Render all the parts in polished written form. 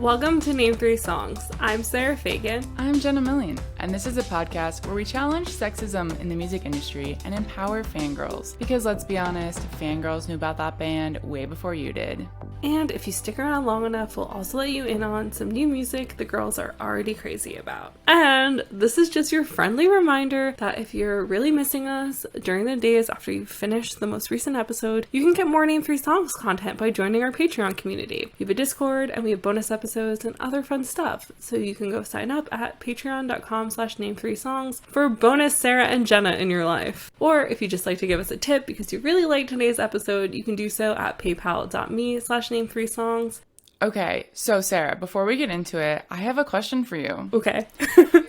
Welcome to Name 3 Songs. I'm Sarah Fagan. I'm Jenna Millian, and this is a podcast where we challenge sexism in the music industry and empower fangirls. Because let's be honest, fangirls knew about that band way before you did. And if you stick around long enough, we'll also let you in on some new music the girls are already crazy about. And this is just your friendly reminder that if you're really missing us during the days after you finish the most recent episode, you can get more Name 3 Songs content by joining our Patreon community. We have a Discord and we have bonus episodes and other fun stuff. So you can go sign up at patreon.com/name3songs for bonus Sarah and Jenna in your life. Or if you just like to give us a tip because you really liked today's episode, you can do so at paypal.me/name3songs. Okay, so Sarah, before we get into it, I have a question for you. Okay.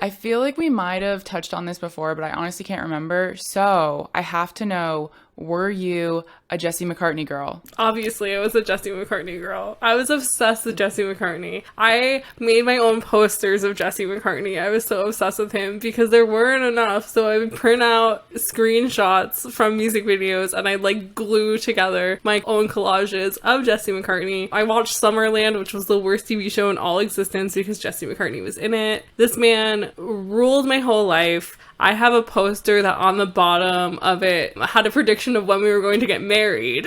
I feel like we might have touched on this before, but I honestly can't remember. So I have to know, were you a Jesse McCartney girl? Obviously, I was a Jesse McCartney girl. I was obsessed with Jesse McCartney. I made my own posters of Jesse McCartney. I was so obsessed with him because there weren't enough. So I would print out screenshots from music videos and I'd like glue together my own collages of Jesse McCartney. I watched Summerland, which was the worst TV show in all existence because Jesse McCartney was in it. This man ruled my whole life. I have a poster that on the bottom of it had a prediction of when we were going to get married.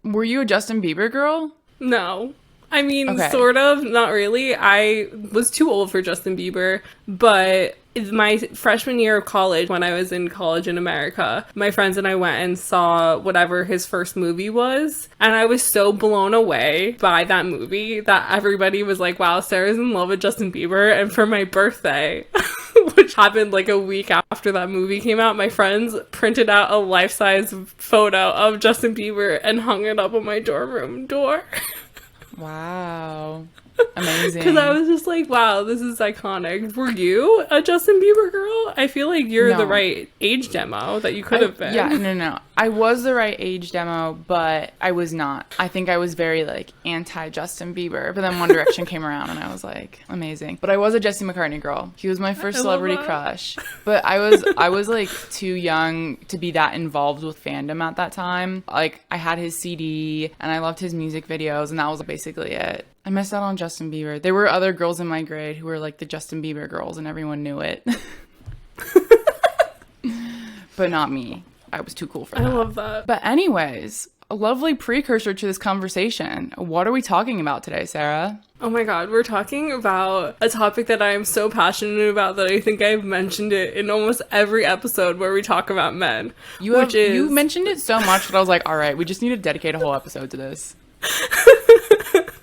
Were you a Justin Bieber girl? No. I mean, Okay. Sort of, not really. I was too old for Justin Bieber, but my freshman year of college, when I was in college in America, my friends and I went and saw whatever his first movie was, and I was so blown away by that movie that everybody was like, wow, Sarah's in love with Justin Bieber. And for my birthday, which happened like a week after that movie came out, my friends printed out a life-size photo of Justin Bieber and hung it up on my dorm room door. Wow. Amazing. Because I was just like, wow, this is iconic. Were you a Justin Bieber girl? I feel like you're the right age demo that you could have been. Yeah, no. I was the right age demo, but I was not. I think I was very like anti-Justin Bieber, but then One Direction came around and I was like, amazing. But I was a Jesse McCartney girl. He was my first celebrity crush. But I was like too young to be that involved with fandom at that time. Like I had his CD and I loved his music videos and that was basically it. I missed out on Justin Bieber. There were other girls in my grade who were like the Justin Bieber girls and everyone knew it. But not me. I was too cool for that. I love that. But anyways, a lovely precursor to this conversation. What are we talking about today, Sarah? Oh my god, we're talking about a topic that I am so passionate about that I think I've mentioned it in almost every episode where we talk about men. You mentioned it so much that I was like, all right, we just need to dedicate a whole episode to this.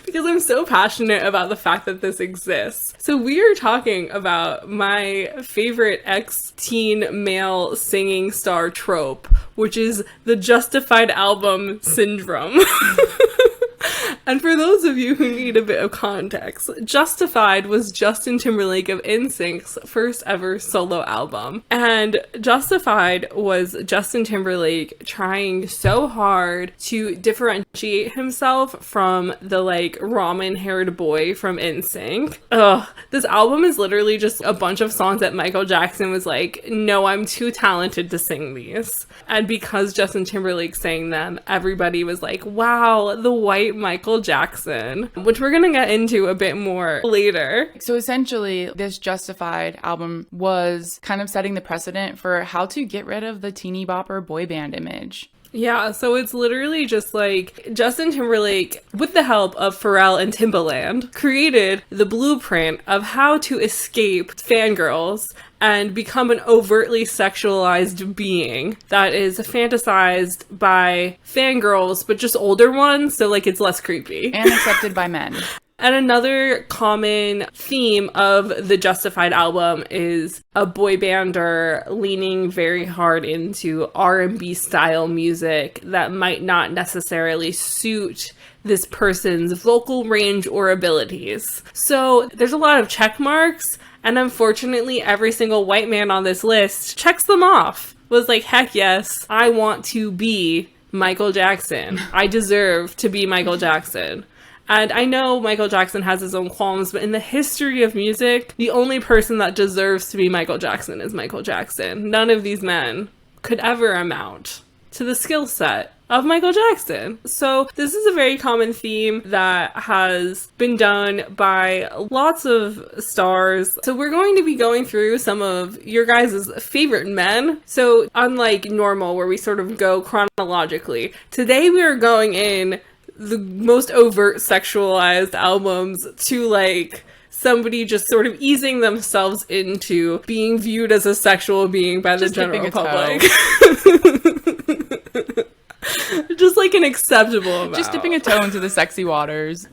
Because I'm so passionate about the fact that this exists. So we are talking about my favorite ex-teen male singing star trope, which is the Justified album syndrome. And for those of you who need a bit of context, Justified was Justin Timberlake of NSYNC's first ever solo album. And Justified was Justin Timberlake trying so hard to differentiate himself from the like ramen-haired boy from NSYNC. Ugh, this album is literally just a bunch of songs that Michael Jackson was like, no, I'm too talented to sing these. And because Justin Timberlake sang them, everybody was like, wow, the white Michael Jackson, which we're gonna get into a bit more later. So essentially, this Justified album was kind of setting the precedent for how to get rid of the teeny bopper boy band image. Yeah, so it's literally just like Justin Timberlake, with the help of Pharrell and Timbaland, created the blueprint of how to escape fangirls and become an overtly sexualized being that is fantasized by fangirls, but just older ones, so like it's less creepy. And accepted by men. And another common theme of the Justified album is a boy bander leaning very hard into R&B style music that might not necessarily suit this person's vocal range or abilities. So there's a lot of check marks, and unfortunately every single white man on this list checks them off. Was like, heck yes, I want to be Michael Jackson. I deserve to be Michael Jackson. And I know Michael Jackson has his own qualms, but in the history of music, the only person that deserves to be Michael Jackson is Michael Jackson. None of these men could ever amount to the skill set of Michael Jackson. So this is a very common theme that has been done by lots of stars. So we're going to be going through some of your guys' favorite men. So unlike normal, where we sort of go chronologically, today we are going in the most overt sexualized albums to like somebody just sort of easing themselves into being viewed as a sexual being by the general public. Just like an acceptable amount. Just dipping a toe into the sexy waters.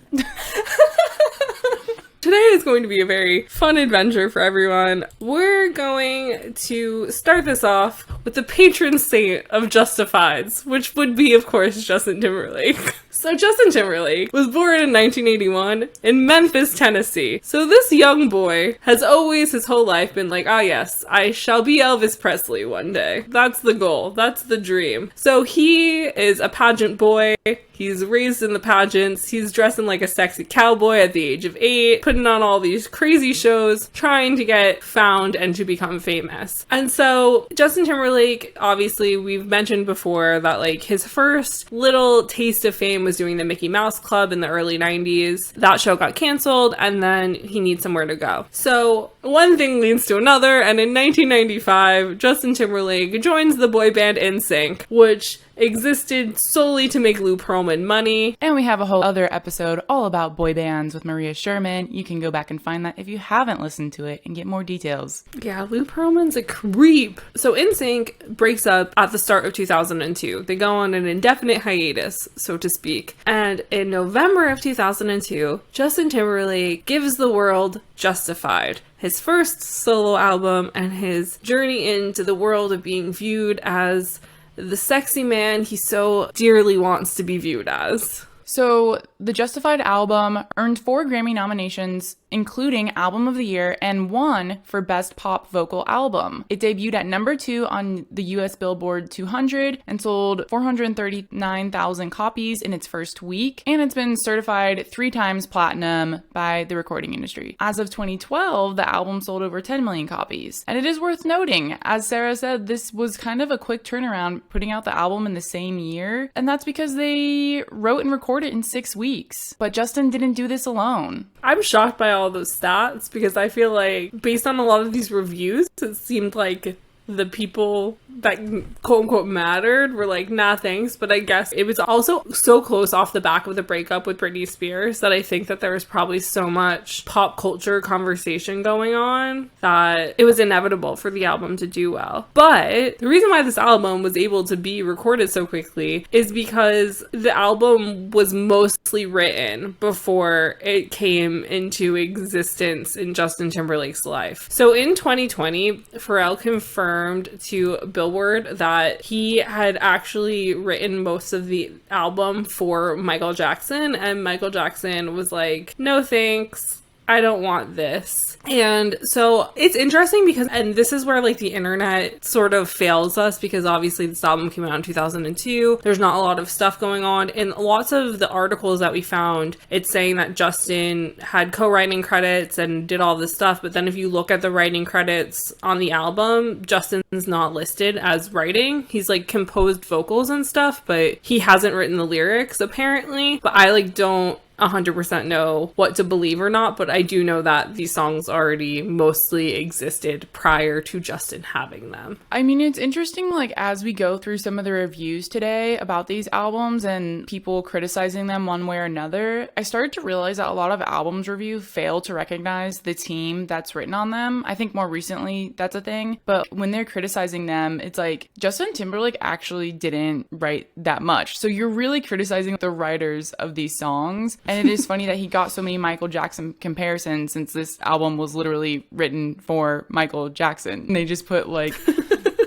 Today is going to be a very fun adventure for everyone. We're going to start this off with the patron saint of Justifieds, which would be, of course, Justin Timberlake. So Justin Timberlake was born in 1981 in Memphis, Tennessee. So this young boy has always his whole life been like, ah yes, I shall be Elvis Presley one day. That's the goal. That's the dream. So he is a pageant boy. He's raised in the pageants. He's dressing like a sexy cowboy at the age of 8, putting on all these crazy shows, trying to get found and to become famous. And so Justin Timberlake, obviously, we've mentioned before that like his first little taste of fame was doing the Mickey Mouse Club in the early 90s. That show got canceled, and then he needs somewhere to go. So one thing leads to another, and in 1995, Justin Timberlake joins the boy band NSYNC, which existed solely to make Lou Pearlman money. And we have a whole other episode all about boy bands with Maria Sherman. You can go back and find that if you haven't listened to it and get more details. Yeah, Lou Pearlman's a creep. So NSYNC breaks up at the start of 2002. They go on an indefinite hiatus, so to speak. And in November of 2002, Justin Timberlake gives the world Justified, his first solo album and his journey into the world of being viewed as the sexy man he so dearly wants to be viewed as. So the Justified album earned 4 Grammy nominations, including Album of the Year, and 1 for Best Pop Vocal Album. It debuted at number 2 on the US Billboard 200 and sold 439,000 copies in its first week, and it's been certified 3 times platinum by the recording industry. As of 2012, the album sold over 10 million copies. And it is worth noting, as Sarah said, this was kind of a quick turnaround putting out the album in the same year, and that's because they wrote and recorded it in 6 weeks. But Justin didn't do this alone. I'm shocked by all those stats because I feel like based on a lot of these reviews, it seemed like the people that quote unquote mattered were like, nah, thanks. But I guess it was also so close off the back of the breakup with Britney Spears that I think that there was probably so much pop culture conversation going on that it was inevitable for the album to do well. But the reason why this album was able to be recorded so quickly is because the album was mostly written before it came into existence in Justin Timberlake's life. So in 2020, Pharrell confirmed to Billboard that he had actually written most of the album for Michael Jackson, and Michael Jackson was like, no thanks, I don't want this. And so it's interesting because, and this is where like the internet sort of fails us, because obviously this album came out in 2002. There's not a lot of stuff going on. In lots of the articles that we found, it's saying that Justin had co-writing credits and did all this stuff. But then if you look at the writing credits on the album, Justin's not listed as writing. He's like composed vocals and stuff, but he hasn't written the lyrics apparently. But I like don't 100% know what to believe or not, but I do know that these songs already mostly existed prior to Justin having them. I mean, it's interesting, like, as we go through some of the reviews today about these albums and people criticizing them one way or another, I started to realize that a lot of albums review fail to recognize the team that's written on them. I think more recently that's a thing, but when they're criticizing them, it's like, Justin Timberlake actually didn't write that much. So you're really criticizing the writers of these songs. And it is funny that he got so many Michael Jackson comparisons, since this album was literally written for Michael Jackson. And they just put like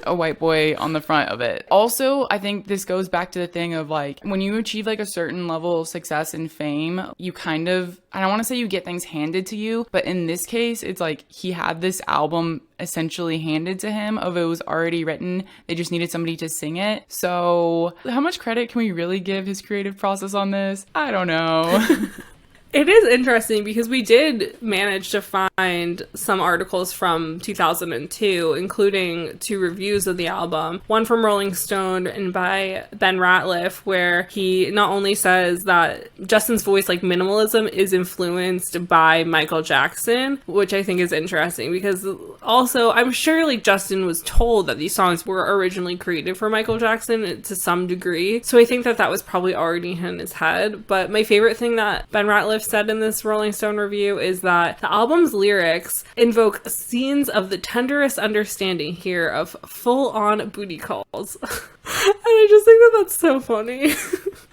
a white boy on the front of it. Also, I think this goes back to the thing of like, when you achieve like a certain level of success and fame, you kind of, I don't want to say you get things handed to you, but in this case, it's like he had this album essentially handed to him of it was already written. They just needed somebody to sing it. So how much credit can we really give his creative process on this? I don't know. It is interesting because we did manage to find some articles from 2002, including 2 reviews of the album. One from Rolling Stone and by Ben Ratliff, where he not only says that Justin's voice, like minimalism, is influenced by Michael Jackson, which I think is interesting because also I'm sure like Justin was told that these songs were originally created for Michael Jackson to some degree. So I think that that was probably already in his head. But my favorite thing that Ben Ratliff said in this Rolling Stone review is that the album's lyrics invoke scenes of the tenderest understanding here of full-on booty calls. And I just think that that's so funny.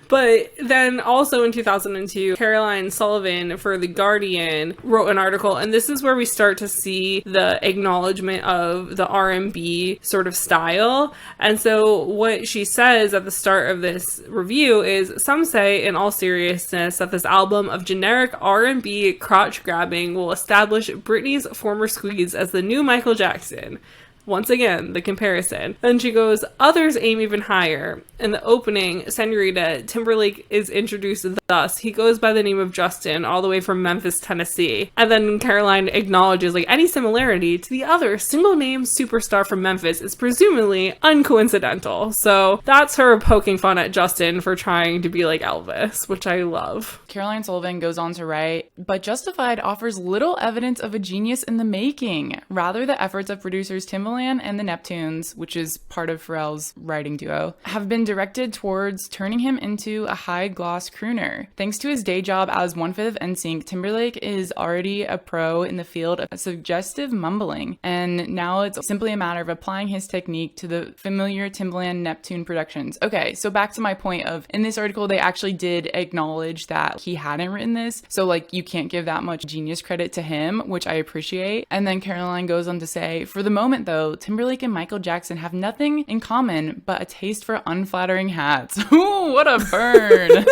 But then also in 2002, Caroline Sullivan for The Guardian wrote an article, and this is where we start to see the acknowledgement of the R&B sort of style. And so what she says at the start of this review is, some say in all seriousness that this album of generic R&B crotch grabbing will establish Britney's former squeeze as the new Michael Jackson. Once again, the comparison. Then she goes, others aim even higher. In the opening, Senorita, Timberlake is introduced thus. He goes by the name of Justin, all the way from Memphis, Tennessee. And then Caroline acknowledges, like, any similarity to the other single-name superstar from Memphis is presumably uncoincidental. So that's her poking fun at Justin for trying to be like Elvis, which I love. Caroline Sullivan goes on to write, but Justified offers little evidence of a genius in the making. Rather, the efforts of producers Timbaland and the Neptunes, which is part of Pharrell's writing duo, have been directed towards turning him into a high-gloss crooner. Thanks to his day job as one-fifth of NSYNC, Timberlake is already a pro in the field of suggestive mumbling, and now it's simply a matter of applying his technique to the familiar Timbaland Neptune productions. Okay, so back to my point of, in this article, they actually did acknowledge that he hadn't written this, so like you can't give that much genius credit to him, which I appreciate. And then Caroline goes on to say, for the moment though, Timberlake and Michael Jackson have nothing in common but a taste for unflattering hats. Ooh, what a burn.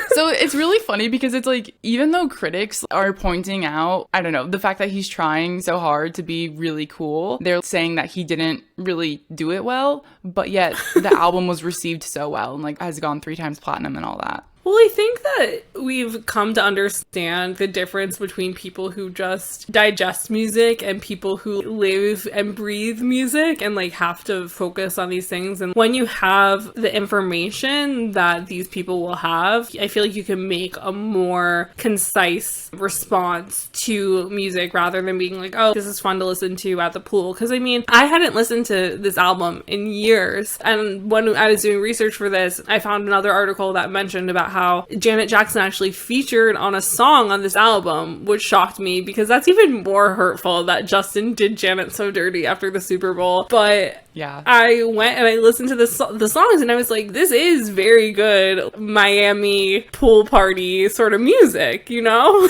So it's really funny because it's like, even though critics are pointing out, I don't know, the fact that he's trying so hard to be really cool, they're saying that he didn't really do it well, but yet the album was received so well and like has gone 3 times platinum and all that. Well, I think that we've come to understand the difference between people who just digest music and people who live and breathe music and like have to focus on these things. And when you have the information that these people will have, I feel like you can make a more concise response to music rather than being like, oh, this is fun to listen to at the pool. Because I mean, I hadn't listened to this album in years. And when I was doing research for this, I found another article that mentioned about how Janet Jackson actually featured on a song on this album, which shocked me because that's even more hurtful that Justin did Janet so dirty after the Super Bowl. But yeah, I went and I listened to the songs and I was like, this is very good Miami pool party sort of music, you know?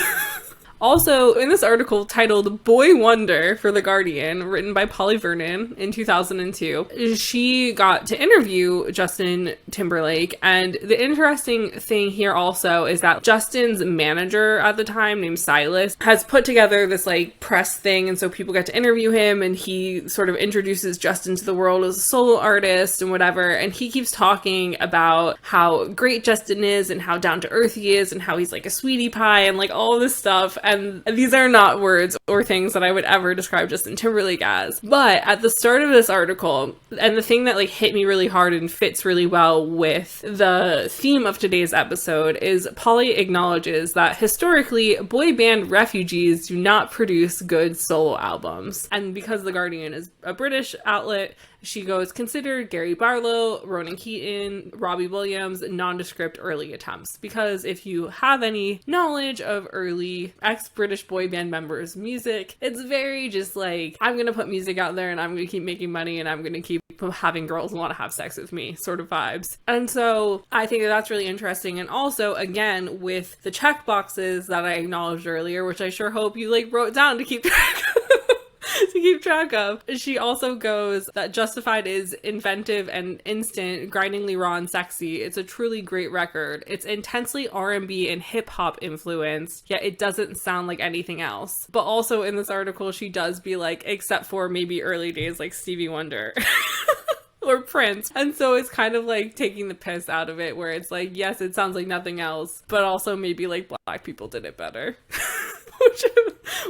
Also, in this article titled Boy Wonder for The Guardian, written by Polly Vernon in 2002, she got to interview Justin Timberlake. And the interesting thing here also is that Justin's manager at the time, named Silas, has put together this like press thing. And so people get to interview him and he sort of introduces Justin to the world as a solo artist and whatever. And he keeps talking about how great Justin is and how down to earth he is and how he's like a sweetie pie and like all this stuff. And these are not words or things that I would ever describe Justin Timberlake as. But at the start of this article, and the thing that like hit me really hard and fits really well with the theme of today's episode is Polly acknowledges that historically, boy band refugees do not produce good solo albums. And because The Guardian is a British outlet, she goes, consider Gary Barlow, Ronan Keaton, Robbie Williams, nondescript early attempts. Because if you have any knowledge of early ex-British boy band members' music, it's very just like, I'm going to put music out there and I'm going to keep making money and I'm going to keep having girls want to have sex with me sort of vibes. And so I think that that's really interesting. And also, again, with the check boxes that I acknowledged earlier, which I sure hope you like wrote down to keep track of. She also goes that Justified is inventive and instant, grindingly raw and sexy. It's a truly great record. It's intensely R&B and hip-hop influenced, yet it doesn't sound like anything else. But also in this article, she does be like, except for maybe early days like Stevie Wonder. or Prince. And so it's kind of like taking the piss out of it, where it's like, yes, it sounds like nothing else, but also maybe like black people did it better.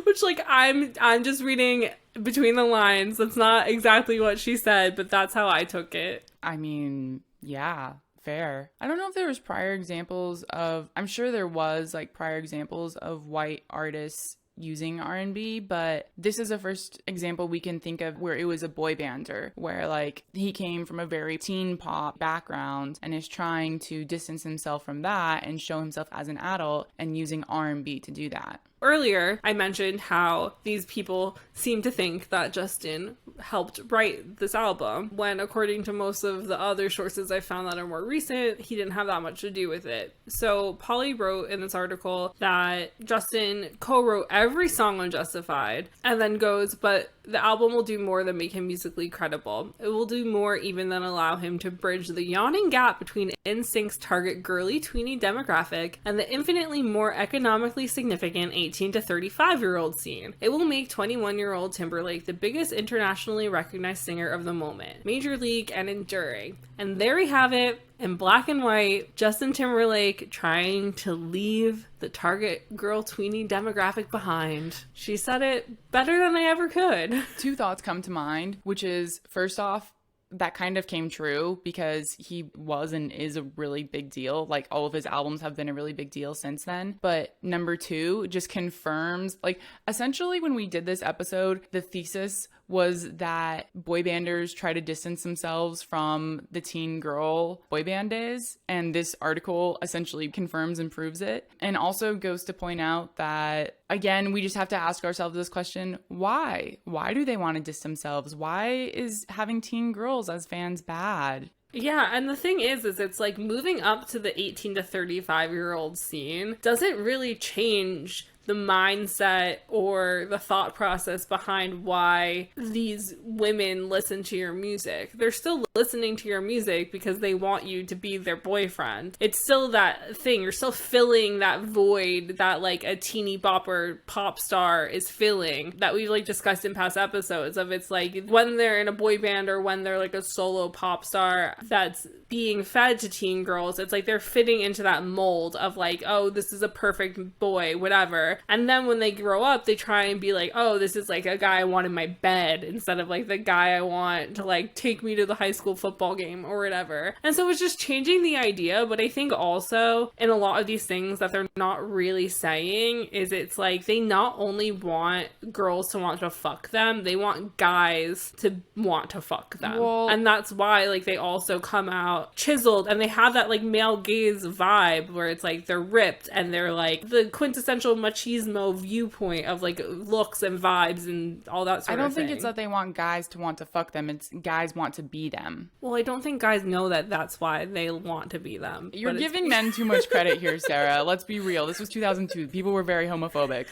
which like I'm just reading between the lines. That's not exactly what she said, but that's how I took it. I mean, yeah. Fair. I don't know if there was prior examples of, I'm sure there was like prior examples of white artists using R&B, but this is the first example we can think of where it was a boy bander, where like he came from a very teen pop background and is trying to distance himself from that and show himself as an adult and using R&B to do that. Earlier, I mentioned how these people seem to think that Justin helped write this album, when according to most of the other sources I found that are more recent, he didn't have that much to do with it. So Polly wrote in this article that Justin co-wrote every song on Justified, and then goes, but the album will do more than make him musically credible. It will do more even than allow him to bridge the yawning gap between NSYNC's target girly tweeny demographic and the infinitely more economically significant 18 to 35-year-old scene. It will make 21-year-old Timberlake the biggest internationally recognized singer of the moment, major league and enduring. And there we have it, in black and white, Justin Timberlake trying to leave the target girl tweeny demographic behind. She said it better than I ever could. Two thoughts come to mind, which is, first off, that kind of came true because he was and is a really big deal. Like, all of his albums have been a really big deal since then. But number two, just confirms, like, essentially when we did this episode, the thesis was that boy banders try to distance themselves from the teen girl boy band days. And this article essentially confirms and proves it. And also goes to point out that, again, we just have to ask ourselves this question: why? Why do they want to distance themselves? Why is having teen girls as fans bad? Yeah, and the thing is it's like moving up to the 18 to 35-year-old scene doesn't really change the mindset or the thought process behind why these women listen to your music. They're still listening to your music because they want you to be their boyfriend. It's still that thing. You're still filling that void that like a teeny bopper pop star is filling, that we've like discussed in past episodes of. It's like when they're in a boy band or when they're like a solo pop star that's being fed to teen girls, it's like they're fitting into that mold of like, oh, this is a perfect boy, whatever. And then when they grow up, they try and be like, oh, this is like a guy I want in my bed instead of like the guy I want to like take me to the high school football game or whatever. And so it's just changing the idea. But I think also in a lot of these things that they're not really saying is it's like they not only want girls to want to fuck them, they want guys to want to fuck them. Well, and that's why like they also come out chiseled and they have that like male gaze vibe where it's like they're ripped and they're like the quintessential machismo viewpoint of like looks and vibes and all that sort of thing. I don't think it's that they want guys to want to fuck them. It's guys want to be them. Well, I don't think guys know that that's why they want to be them. You're giving men too much credit here, Sarah. Let's be real. This was 2002. People were very homophobic.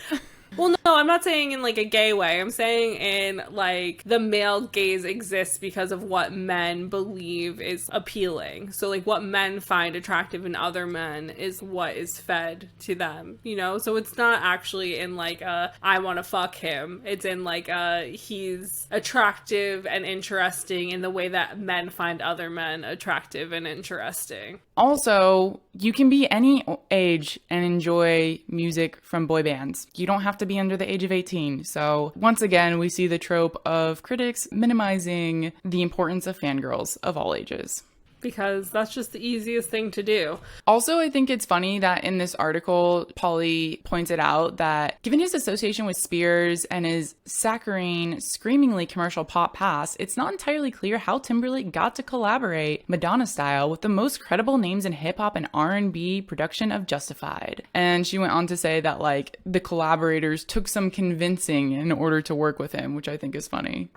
Well, no, I'm not saying in like a gay way. I'm saying in like the male gaze exists because of what men believe is appealing. So like what men find attractive in other men is what is fed to them, you know? So it's not actually in like a I want to fuck him. It's in like a he's attractive and interesting in the way that men find other men attractive and interesting. Also, you can be any age and enjoy music from boy bands. You don't have to be under the age of 18. So once again, we see the trope of critics minimizing the importance of fangirls of all ages. Because that's just the easiest thing to do. Also, I think it's funny that in this article, Polly pointed out that given his association with Spears and his saccharine, screamingly commercial pop past, it's not entirely clear how Timberlake got to collaborate Madonna style with the most credible names in hip-hop and R&B production of Justified. And she went on to say that, like, the collaborators took some convincing in order to work with him, which I think is funny.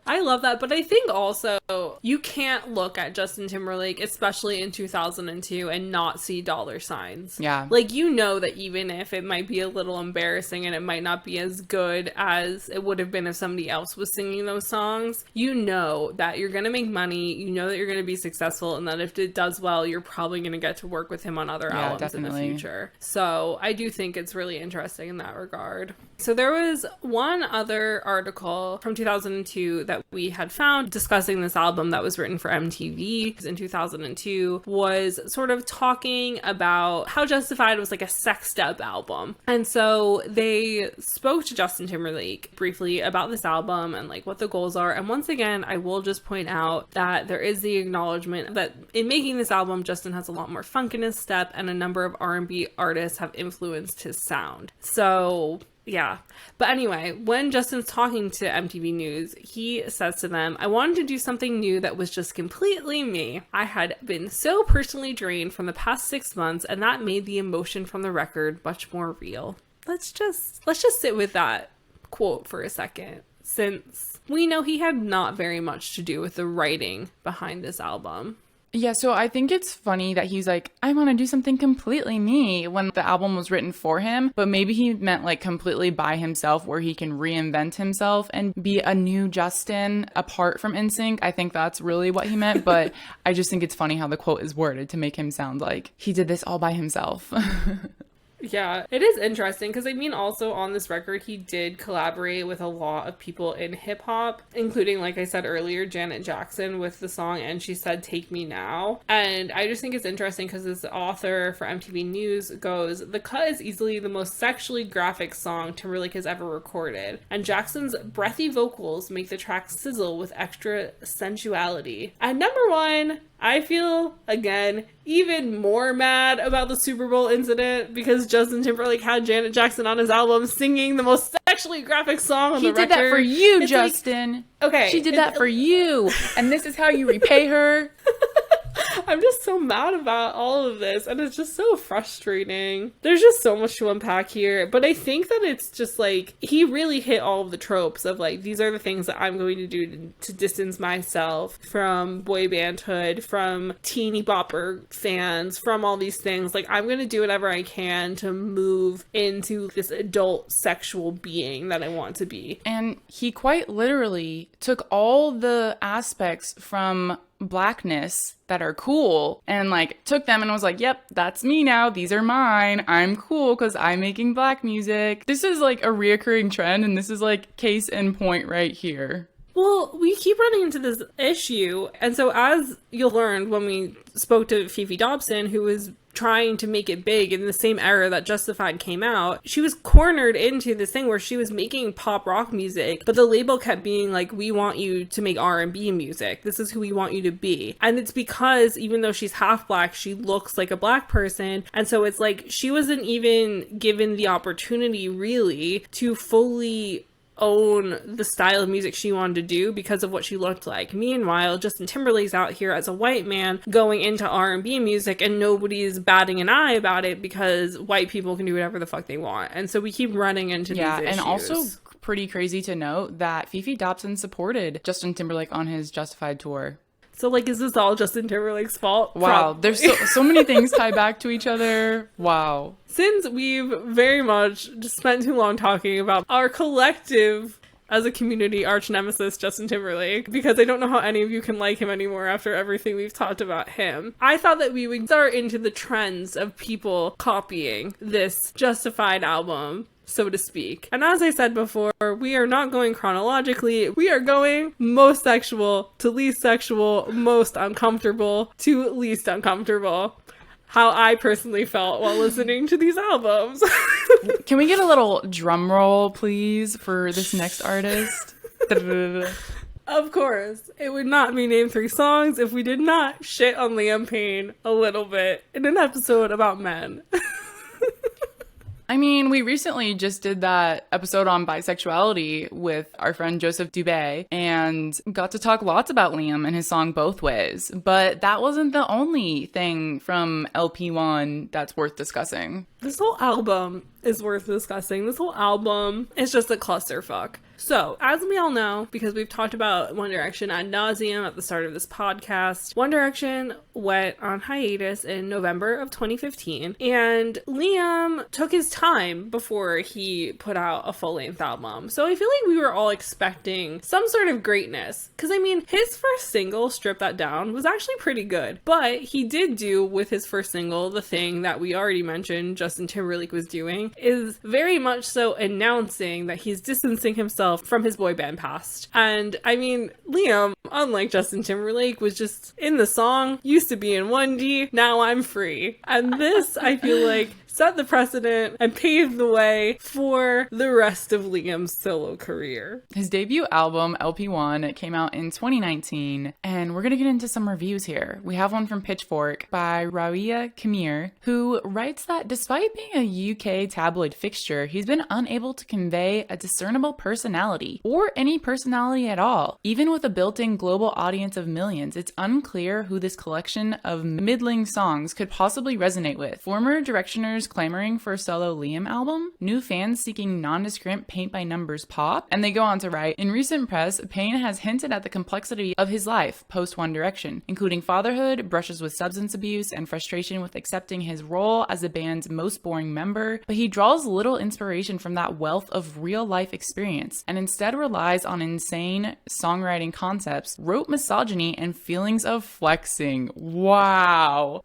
I love that, but I think also you can't can't look at Justin Timberlake, especially in 2002, and not see dollar signs. Yeah. Like, you know that even if it might be a little embarrassing and it might not be as good as it would have been if somebody else was singing those songs, you know that you're going to make money, you know that you're going to be successful, and that if it does well, you're probably going to get to work with him on other albums definitely. in the future. So I do think it's really interesting in that regard. So there was one other article from 2002 that we had found discussing this album that was written for MTV in 2002, was sort of talking about how Justified was like a sex step album. And so they spoke to Justin Timberlake briefly about this album and like what the goals are. And once again, I will just point out that there is the acknowledgement that in making this album, Justin has a lot more funk in his step, and a number of R&B artists have influenced his sound. So yeah. But anyway, when Justin's talking to MTV News, he says to them, "I wanted to do something new that was just completely me. I had been so personally drained from the past 6 months, and that made the emotion from the record much more real." Let's just sit with that quote for a second, since we know he had not very much to do with the writing behind this album. Yeah, so I think it's funny that he's like, I want to do something completely me when the album was written for him, but maybe he meant like completely by himself, where he can reinvent himself and be a new Justin apart from NSYNC. I think that's really what he meant, but I just think it's funny how the quote is worded to make him sound like he did this all by himself. Yeah, it is interesting because I mean, also on this record, he did collaborate with a lot of people in hip hop, including, like I said earlier, Janet Jackson with the song "And She Said Take Me Now." And I just think it's interesting because this author for MTV News goes, "The cut is easily the most sexually graphic song Timberlake has ever recorded, and Jackson's breathy vocals make the track sizzle with extra sensuality." And number one, I feel, again, even more mad about the Super Bowl incident because Justin Timberlake had Janet Jackson on his album singing the most sexually graphic song on the record. He did that for you, Justin. Like, okay. She did that for you. And this is how you repay her. I'm just so mad about all of this, and it's just so frustrating. There's just so much to unpack here, but I think that it's just like, he really hit all of the tropes of like, these are the things that I'm going to do to distance myself from boy bandhood, from teeny bopper fans, from all these things. Like, I'm going to do whatever I can to move into this adult sexual being that I want to be. And he quite literally took all the aspects from Blackness that are cool and like took them and was like, yep, that's me now, these are mine, I'm cool because I'm making Black music. This is like a reoccurring trend, and this is like case in point right here. Well, we keep running into this issue, and so as you'll learn when we spoke to Fifi Dobson, who was trying to make it big in the same era that Justified came out, she was cornered into this thing where she was making pop rock music, but the label kept being like, we want you to make R&B music. This is who we want you to be. And it's because even though she's half Black, she looks like a Black person. And so it's like, she wasn't even given the opportunity really to fully own the style of music she wanted to do because of what she looked like. Meanwhile, Justin Timberlake's out here as a white man going into R&B music, and nobody's batting an eye about it because white people can do whatever the fuck they want. And so we keep running into these issues. And also pretty crazy to note that Fifi Dobson supported Justin Timberlake on his Justified tour. So, like, is this all Justin Timberlake's fault? Wow, Probably. there's so many things tied back to each other. Wow. Since we've very much just spent too long talking about our collective, as a community, arch nemesis, Justin Timberlake, because I don't know how any of you can like him anymore after everything we've talked about him, I thought that we would start into the trends of people copying this Justified album, so to speak. And as I said before, we are not going chronologically. We are going most sexual to least sexual, most uncomfortable to least uncomfortable. How I personally felt while listening to these albums. Can we get a little drum roll, please, for this next artist? Of course, it would not be Name 3 Songs if we did not shit on Liam Payne a little bit in an episode about men. I mean, we recently just did that episode on bisexuality with our friend Joseph Dubé and got to talk lots about Liam and his song Both Ways. But that wasn't the only thing from LP1 that's worth discussing. This whole album is worth discussing. This whole album is just a clusterfuck. So, as we all know, because we've talked about One Direction ad nauseum at the start of this podcast, One Direction went on hiatus in November of 2015, and Liam took his time before he put out a full-length album. So I feel like we were all expecting some sort of greatness, because I mean, his first single, Strip That Down, was actually pretty good, but he did do with his first single the thing that we already mentioned Justin Timberlake was doing, is very much so announcing that he's distancing himself from his boy band past. And I mean, Liam, unlike Justin Timberlake, was just in the song, used to be in 1D, now I'm free. And this, I feel like, set the precedent and paved the way for the rest of Liam's solo career. His debut album, LP1, came out in 2019, and we're gonna get into some reviews here. We have one from Pitchfork by Rawia Kamir, who writes that despite being a UK tabloid fixture, he's been unable to convey a discernible personality, or any personality at all. Even with a built-in global audience of millions, it's unclear who this collection of middling songs could possibly resonate with. Former Directioners clamoring for a solo Liam album, new fans seeking nondescript paint-by-numbers pop, and they go on to write, in recent press, Payne has hinted at the complexity of his life post One Direction, including fatherhood, brushes with substance abuse, and frustration with accepting his role as the band's most boring member, but he draws little inspiration from that wealth of real-life experience, and instead relies on insane songwriting concepts, rote misogyny, and feelings of flexing. Wow.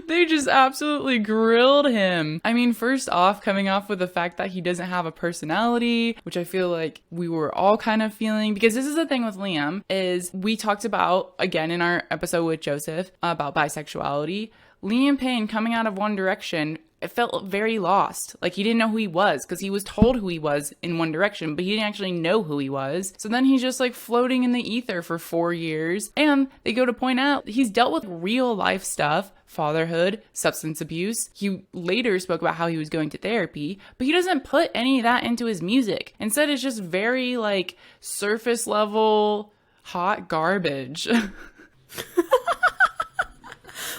They just absolutely grilled him. I mean, first off, coming off with the fact that he doesn't have a personality, which I feel like we were all kind of feeling, because this is the thing with Liam, is we talked about, again, in our episode with Joseph, about bisexuality. Liam Payne coming out of One Direction, it felt very lost. Like, he didn't know who he was, because he was told who he was in One Direction, but he didn't actually know who he was. So then he's just like floating in the ether for 4 years. And they go to point out he's dealt with real life stuff, fatherhood, substance abuse. He later spoke about how he was going to therapy, but he doesn't put any of that into his music. Instead, it's just very like surface level hot garbage.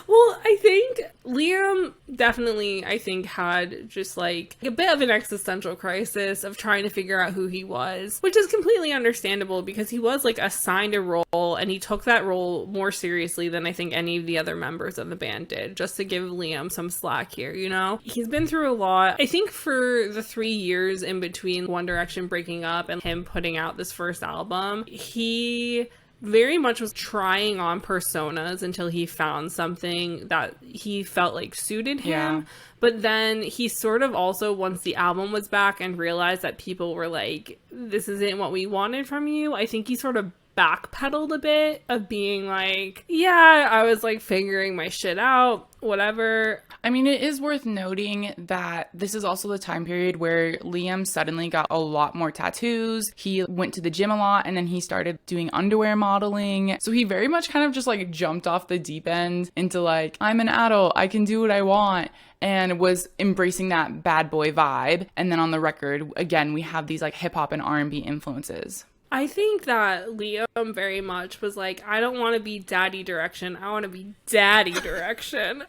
Well, I think Liam definitely, had just like a bit of an existential crisis of trying to figure out who he was, which is completely understandable because he was like assigned a role and he took that role more seriously than I think any of the other members of the band did, just to give Liam some slack here, you know? He's been through a lot. I think for the 3 years in between One Direction breaking up and him putting out this first album, he very much was trying on personas until he found something that he felt like suited him. Yeah. But then he sort of also, once the album was back and realized that people were like, this isn't what we wanted from you, I think he sort of backpedaled a bit of being like, yeah, I was like figuring my shit out, whatever. I mean, it is worth noting that this is also the time period where Liam suddenly got a lot more tattoos. He went to the gym a lot, and then he started doing underwear modeling. So he very much kind of just like jumped off the deep end into like, I'm an adult, I can do what I want, and was embracing that bad boy vibe. And then on the record, again, we have these like hip hop and R&B influences. I think that Liam very much was like, I don't want to be daddy direction, I want to be daddy direction.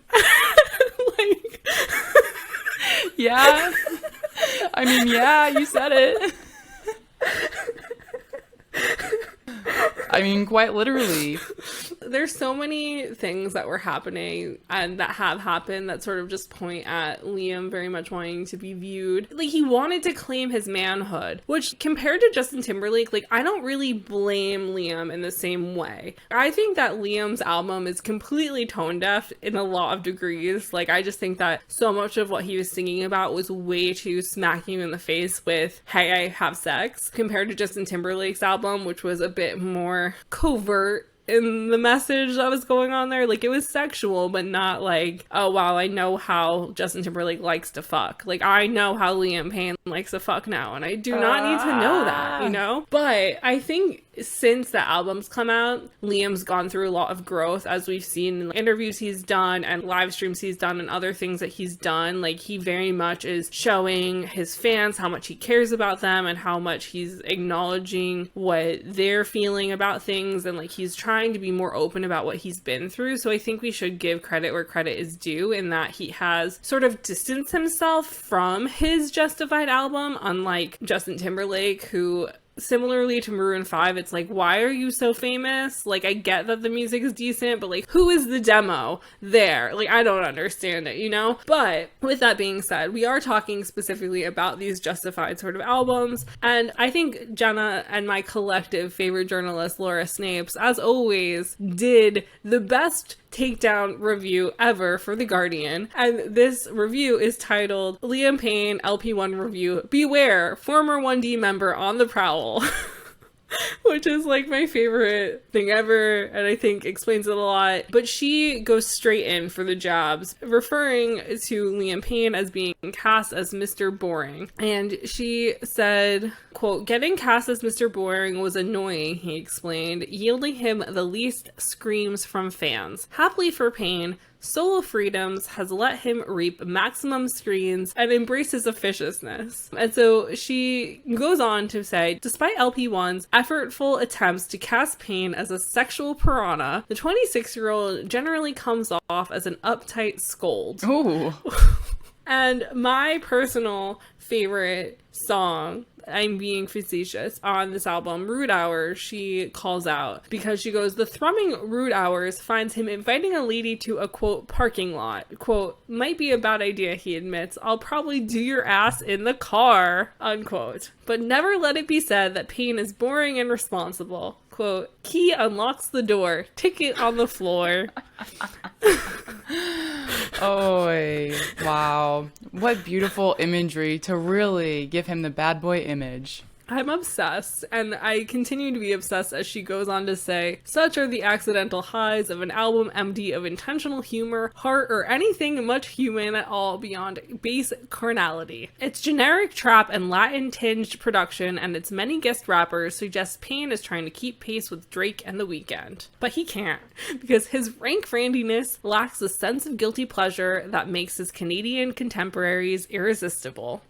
Like, yeah. I mean, yeah, you said it. I mean, quite literally. There's so many things that were happening and that have happened that sort of just point at Liam very much wanting to be viewed. Like, he wanted to claim his manhood, which compared to Justin Timberlake, like, I don't really blame Liam in the same way. I think that Liam's album is completely tone deaf in a lot of degrees. Like, I just think that so much of what he was singing about was way too smack you in the face with, hey, I have sex, compared to Justin Timberlake's album, which was a bit more covert in the message that was going on there. Like, it was sexual, but not like, oh wow, I know how Justin Timberlake likes to fuck. Like, I know how Liam Payne likes to fuck now, and I do not need to know that, you know? But I think since the album's come out, Liam's gone through a lot of growth, as we've seen in interviews he's done and live streams he's done and other things that he's done. Like, he very much is showing his fans how much he cares about them and how much he's acknowledging what they're feeling about things, and like he's trying to be more open about what he's been through. So I think we should give credit where credit is due, in that he has sort of distanced himself from his Justified album, unlike Justin Timberlake, who, similarly to Maroon 5, it's like, why are you so famous? Like, I get that the music is decent, but like, who is the demo there? Like, I don't understand it, you know? But with that being said, we are talking specifically about these Justified sort of albums, and I think Jenna and my collective favorite journalist, Laura Snapes, as always, did the best takedown review ever for The Guardian, and this review is titled Liam Payne LP1 Review, Beware, Former 1D Member on the Prowl. Which is like my favorite thing ever, and I think explains it a lot. But she goes straight in for the jabs, referring to Liam Payne as being cast as Mr. Boring. And she said, quote, "Getting cast as Mr. Boring was annoying," he explained, yielding him the least screams from fans. Happily for Payne, Solo Freedoms has let him reap maximum screens and embrace his officiousness. And so she goes on to say, despite LP1's effortful attempts to cast Payne as a sexual piranha, the 26-year-old generally comes off as an uptight scold. Ooh. And my personal favorite song, I'm being facetious, on this album, Rude Hours, she calls out, because she goes, "The thrumming Rude Hours finds him inviting a lady to a, quote, parking lot. Quote, might be a bad idea," he admits. "I'll probably do your ass in the car," unquote. But never let it be said that Payne is boring and responsible. Quote, "Key unlocks the door, ticket on the floor." Oh, wow. What beautiful imagery to really give him the bad boy image. I'm obsessed, and I continue to be obsessed as she goes on to say, "Such are the accidental highs of an album empty of intentional humor, heart, or anything much human at all beyond base carnality. Its generic trap and Latin-tinged production and its many guest rappers suggest Payne is trying to keep pace with Drake and The Weeknd. But he can't, because his rank randiness lacks the sense of guilty pleasure that makes his Canadian contemporaries irresistible."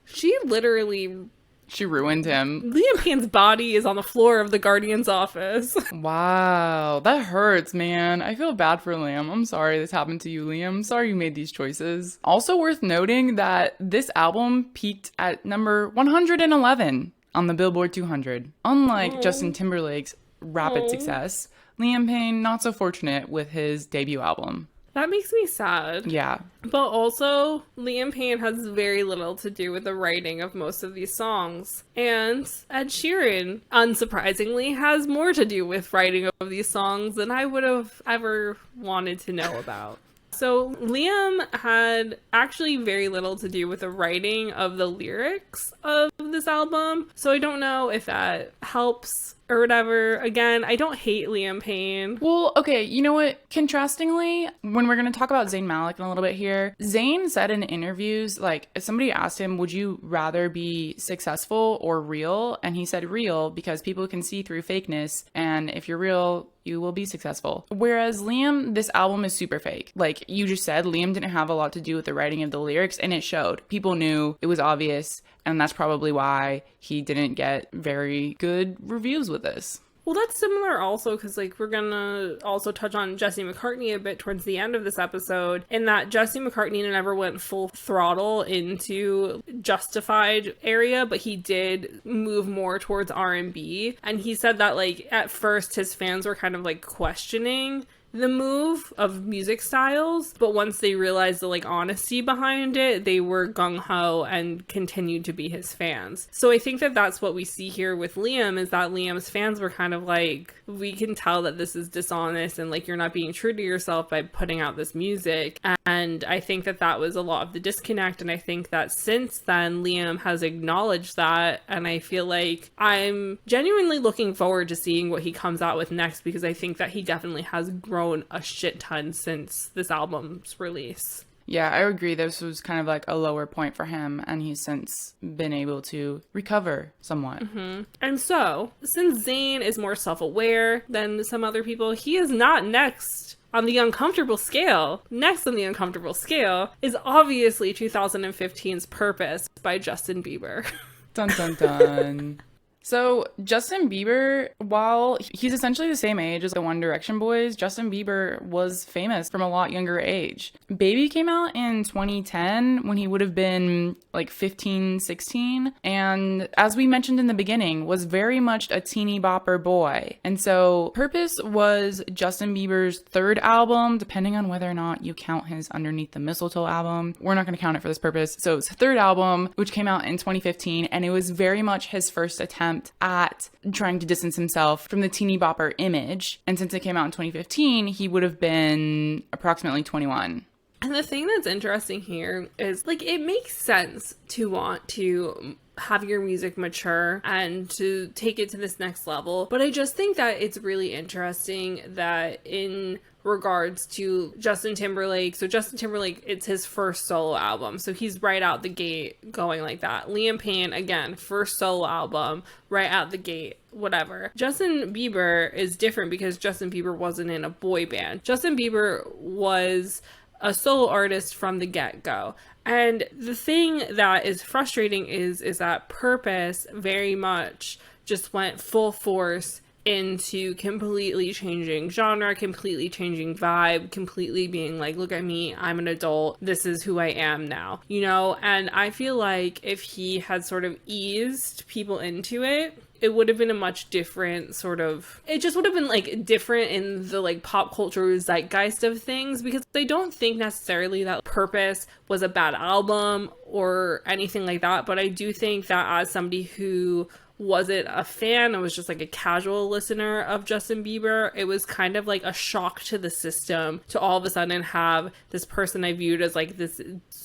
She ruined him. Liam Payne's body is on the floor of the Guardian's office. Wow, that hurts, man. I feel bad for Liam. I'm sorry this happened to you, Liam. I'm sorry you made these choices. Also worth noting that this album peaked at number 111 on the Billboard 200. Unlike Justin Timberlake's rapid success, Liam Payne not so fortunate with his debut album. That makes me sad. Yeah. But also, Liam Payne has very little to do with the writing of most of these songs. And Ed Sheeran, unsurprisingly, has more to do with writing of these songs than I would have ever wanted to know about. So Liam had actually very little to do with the writing of the lyrics of this album. So I don't know if that helps or whatever. Again, I don't hate Liam Payne. Well, okay, you know what? Contrastingly, when we're going to talk about Zayn Malik in a little bit here, Zayn said in interviews, like, if somebody asked him, would you rather be successful or real? And he said real, because people can see through fakeness, and if you're real, you will be successful. Whereas Liam, this album is super fake. Like you just said, Liam didn't have a lot to do with the writing of the lyrics, and it showed. People knew, it was obvious, and that's probably why he didn't get very good reviews with this. Well, that's similar also because, like, we're gonna also touch on Jesse McCartney a bit towards the end of this episode, in that Jesse McCartney never went full throttle into Justified area, but he did move more towards R&B. And he said that, like, at first his fans were kind of, like, questioning the move of music styles, but once they realized the like honesty behind it, they were gung-ho and continued to be his fans. So I think that that's what we see here with Liam, is that Liam's fans were kind of like, we can tell that this is dishonest and like you're not being true to yourself by putting out this music. And I think that that was a lot of the disconnect, and I think that since then Liam has acknowledged that, and I feel like I'm genuinely looking forward to seeing what he comes out with next, because I think that he definitely has grown a shit ton since this album's release. Yeah, I agree. This was kind of like a lower point for him, and he's since been able to recover somewhat. And so, since Zayn is more self-aware than some other people, he is not next on the uncomfortable scale. Next on the uncomfortable scale is obviously 2015's Purpose by Justin Bieber. Dun dun dun. So Justin Bieber, while he's essentially the same age as the One Direction boys, Justin Bieber was famous from a lot younger age. Baby came out in 2010 when he would have been like 15, 16. And as we mentioned in the beginning, was very much a teeny bopper boy. And so Purpose was Justin Bieber's third album, depending on whether or not you count his Underneath the Mistletoe album. We're not going to count it for this purpose. So it's his third album, which came out in 2015. And it was very much his first attempt at trying to distance himself from the teeny bopper image. And since it came out in 2015, he would have been approximately 21. And the thing that's interesting here is, like, it makes sense to want to have your music mature and to take it to this next level. But I just think that it's really interesting that in regards to Justin Timberlake. So Justin Timberlake, it's his first solo album. So he's right out the gate going like that. Liam Payne, again, first solo album, right out the gate, whatever. Justin Bieber is different because Justin Bieber wasn't in a boy band. Justin Bieber was a solo artist from the get-go. And the thing that is frustrating is that Purpose very much just went full force into completely changing genre, completely changing vibe, completely being like, look at me, I'm an adult, this is who I am now, you know? And I feel like if he had sort of eased people into it, it would have been a much different sort of, it just would have been like different in the like pop culture zeitgeist of things, because I don't think necessarily that Purpose was a bad album or anything like that, but I do think that as somebody who wasn't a fan, I was just like a casual listener of Justin Bieber, it was kind of like a shock to the system to all of a sudden have this person I viewed as like this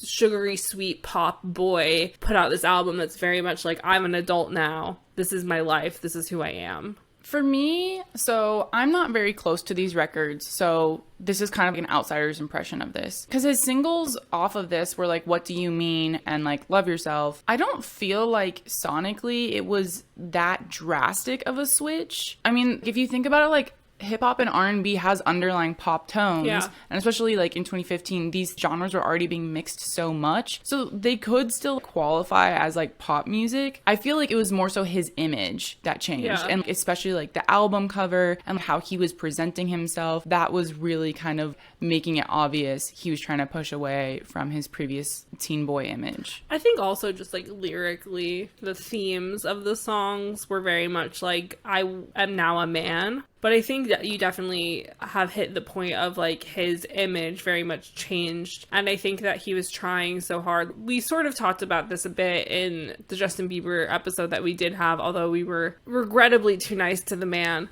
sugary sweet pop boy put out this album that's very much like, I'm an adult now, this is my life, this is who I am. For me, so I'm not very close to these records, so this is kind of an outsider's impression of this. Because his singles off of this were like, What Do You Mean? And like, Love Yourself. I don't feel like sonically it was that drastic of a switch. I mean, if you think about it, like, hip-hop and R&B has underlying pop tones, yeah. And especially like in 2015 these genres were already being mixed so much, so they could still qualify as like pop music. I feel like it was more so his image that changed, yeah. And especially like the album cover and how he was presenting himself, that was really kind of making it obvious he was trying to push away from his previous teen boy image. I think also just like lyrically the themes of the songs were very much like, I am now a man. But I think that you definitely have hit the point of like his image very much changed. And I think that he was trying so hard. We sort of talked about this a bit in the Justin Bieber episode that we did have, although we were regrettably too nice to the man,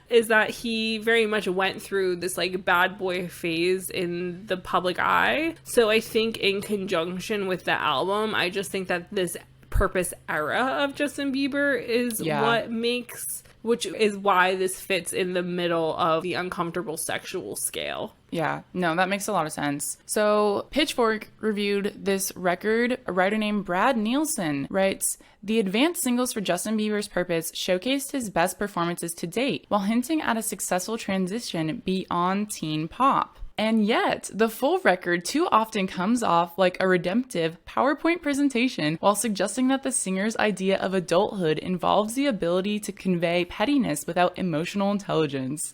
is that he very much went through this like bad boy phase in the public eye. So I think in conjunction with the album, I just think that this Purpose era of Justin Bieber is what makes... which is why this fits in the middle of the uncomfortable sexual scale. Yeah, no, that makes a lot of sense. So Pitchfork reviewed this record. A writer named Brad Nielsen writes, the advanced singles for Justin Bieber's Purpose showcased his best performances to date, while hinting at a successful transition beyond teen pop. And yet, the full record too often comes off like a redemptive PowerPoint presentation while suggesting that the singer's idea of adulthood involves the ability to convey pettiness without emotional intelligence.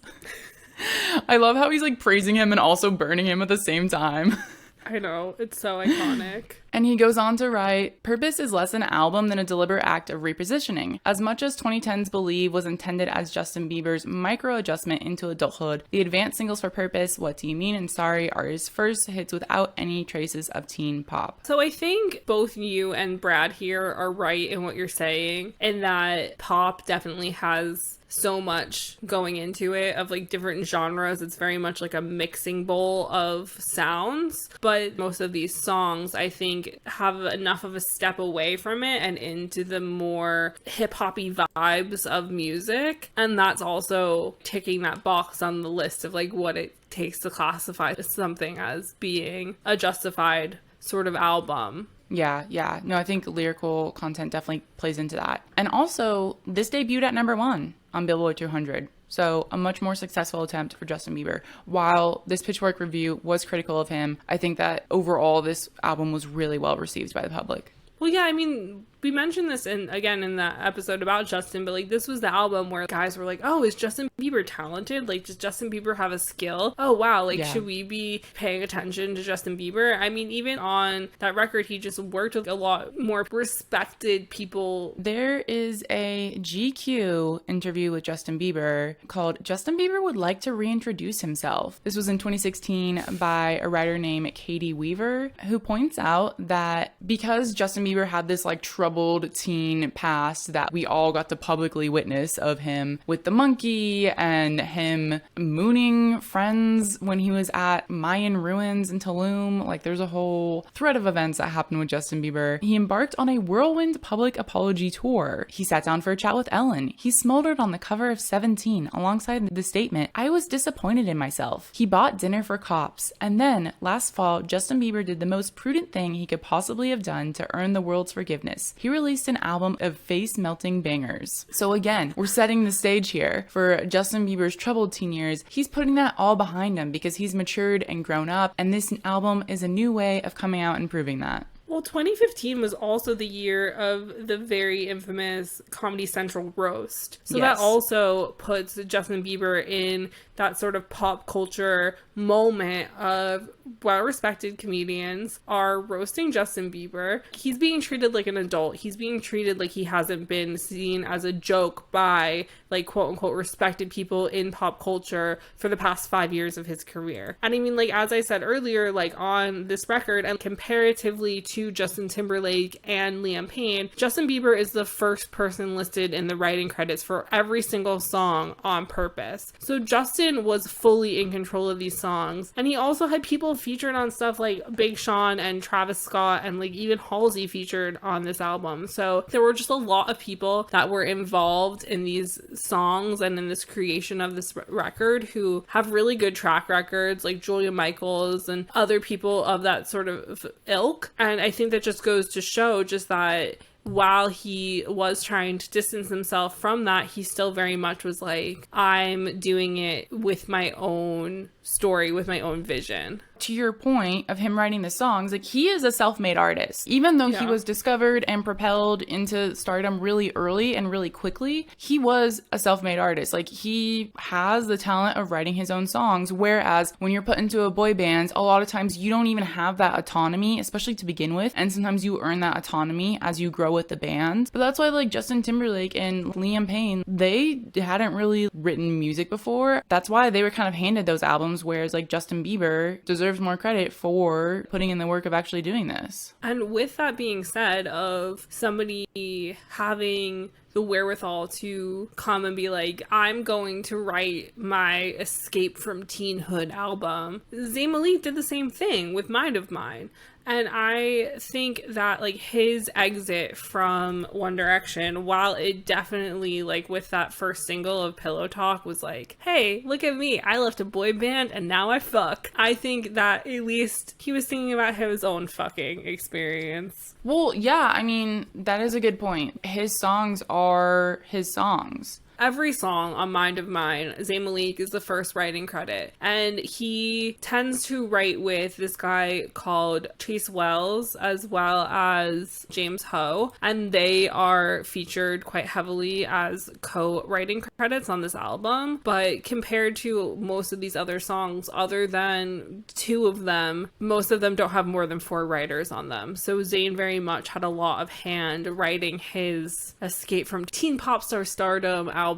I love how he's like praising him and also burning him at the same time. I know, it's so iconic. And he goes on to write, Purpose is less an album than a deliberate act of repositioning. As much as 2010's Believe was intended as Justin Bieber's micro-adjustment into adulthood, the advanced singles for Purpose, What Do You Mean? And Sorry are his first hits without any traces of teen pop. So I think both you and Brad here are right in what you're saying, in that pop definitely has so much going into it of like different genres. It's very much like a mixing bowl of sounds, but most of these songs I think have enough of a step away from it and into the more hip-hoppy vibes of music, and that's also ticking that box on the list of like what it takes to classify something as being a justified sort of album. Yeah. No, I think lyrical content definitely plays into that. And also, this debuted at number 1 on Billboard 200. So a much more successful attempt for Justin Bieber. While this Pitchfork review was critical of him, I think that overall this album was really well received by the public. Well, yeah, I mean, we mentioned this in that episode about Justin, but like this was the album where guys were like, oh, is Justin Bieber talented? Like, does Justin Bieber have a skill? Oh, wow. Like, should we be paying attention to Justin Bieber? I mean, even on that record, he just worked with a lot more respected people. There is a GQ interview with Justin Bieber called Justin Bieber Would Like to Reintroduce Himself. This was in 2016 by a writer named Katie Weaver, who points out that because Justin Bieber had this like troubled teen past that we all got to publicly witness of him with the monkey and him mooning friends when he was at Mayan ruins in Tulum. Like there's a whole thread of events that happened with Justin Bieber. He embarked on a whirlwind public apology tour. He sat down for a chat with Ellen. He smoldered on the cover of 17 alongside the statement, "I was disappointed in myself." He bought dinner for cops. And then last fall, Justin Bieber did the most prudent thing he could possibly have done to earn the world's forgiveness. He released an album of face-melting bangers. So again, we're setting the stage here for Justin Bieber's troubled teen years. He's putting that all behind him because he's matured and grown up, and this album is a new way of coming out and proving that. Well, 2015 was also the year of the very infamous Comedy Central roast. So that also puts Justin Bieber in that sort of pop culture moment of well-respected comedians are roasting Justin Bieber. He's being treated like an adult. He's being treated like he hasn't been seen as a joke by, like, quote-unquote respected people in pop culture for the past 5 years of his career. And I mean, like, as I said earlier, like, on this record, and comparatively to Justin Timberlake and Liam Payne, Justin Bieber is the first person listed in the writing credits for every single song on purpose. So Justin was fully in control of these songs. And he also had people featured on stuff like Big Sean and Travis Scott, and like even Halsey featured on this album. So there were just a lot of people that were involved in these songs and in this creation of this record who have really good track records, like Julia Michaels and other people of that sort of ilk. And I think that just goes to show just that while he was trying to distance himself from that, he still very much was like, I'm doing it with my own story, with my own vision. To your point of him writing the songs, like, he is a self-made artist. Even though he was discovered and propelled into stardom really early and really quickly, he was a self-made artist. Like, he has the talent of writing his own songs, whereas when you're put into a boy band, a lot of times you don't even have that autonomy, especially to begin with, and sometimes you earn that autonomy as you grow with the band. But that's why, like, Justin Timberlake and Liam Payne, they hadn't really written music before. That's why they were kind of handed those albums, whereas, like, Justin Bieber deserves more credit for putting in the work of actually doing this. And with that being said, of somebody having the wherewithal to come and be like, I'm going to write my Escape from Teenhood album, Zayn Malik did the same thing with Mind of Mine. And I think that, like, his exit from One Direction, while it definitely, like, with that first single of Pillow Talk was like, hey, look at me, I left a boy band and now I fuck. I think that at least he was thinking about his own fucking experience. Well, yeah, I mean, that is a good point. His songs are his songs. Every song on Mind of Mine, Zayn Malik is the first writing credit. And he tends to write with this guy called Chase Wells as well as James Ho. And they are featured quite heavily as co-writing credits on this album. But compared to most of these other songs, other than two of them, most of them don't have more than 4 writers on them. So Zayn very much had a lot of hand writing his Escape from Teen Pop Star Stardom album.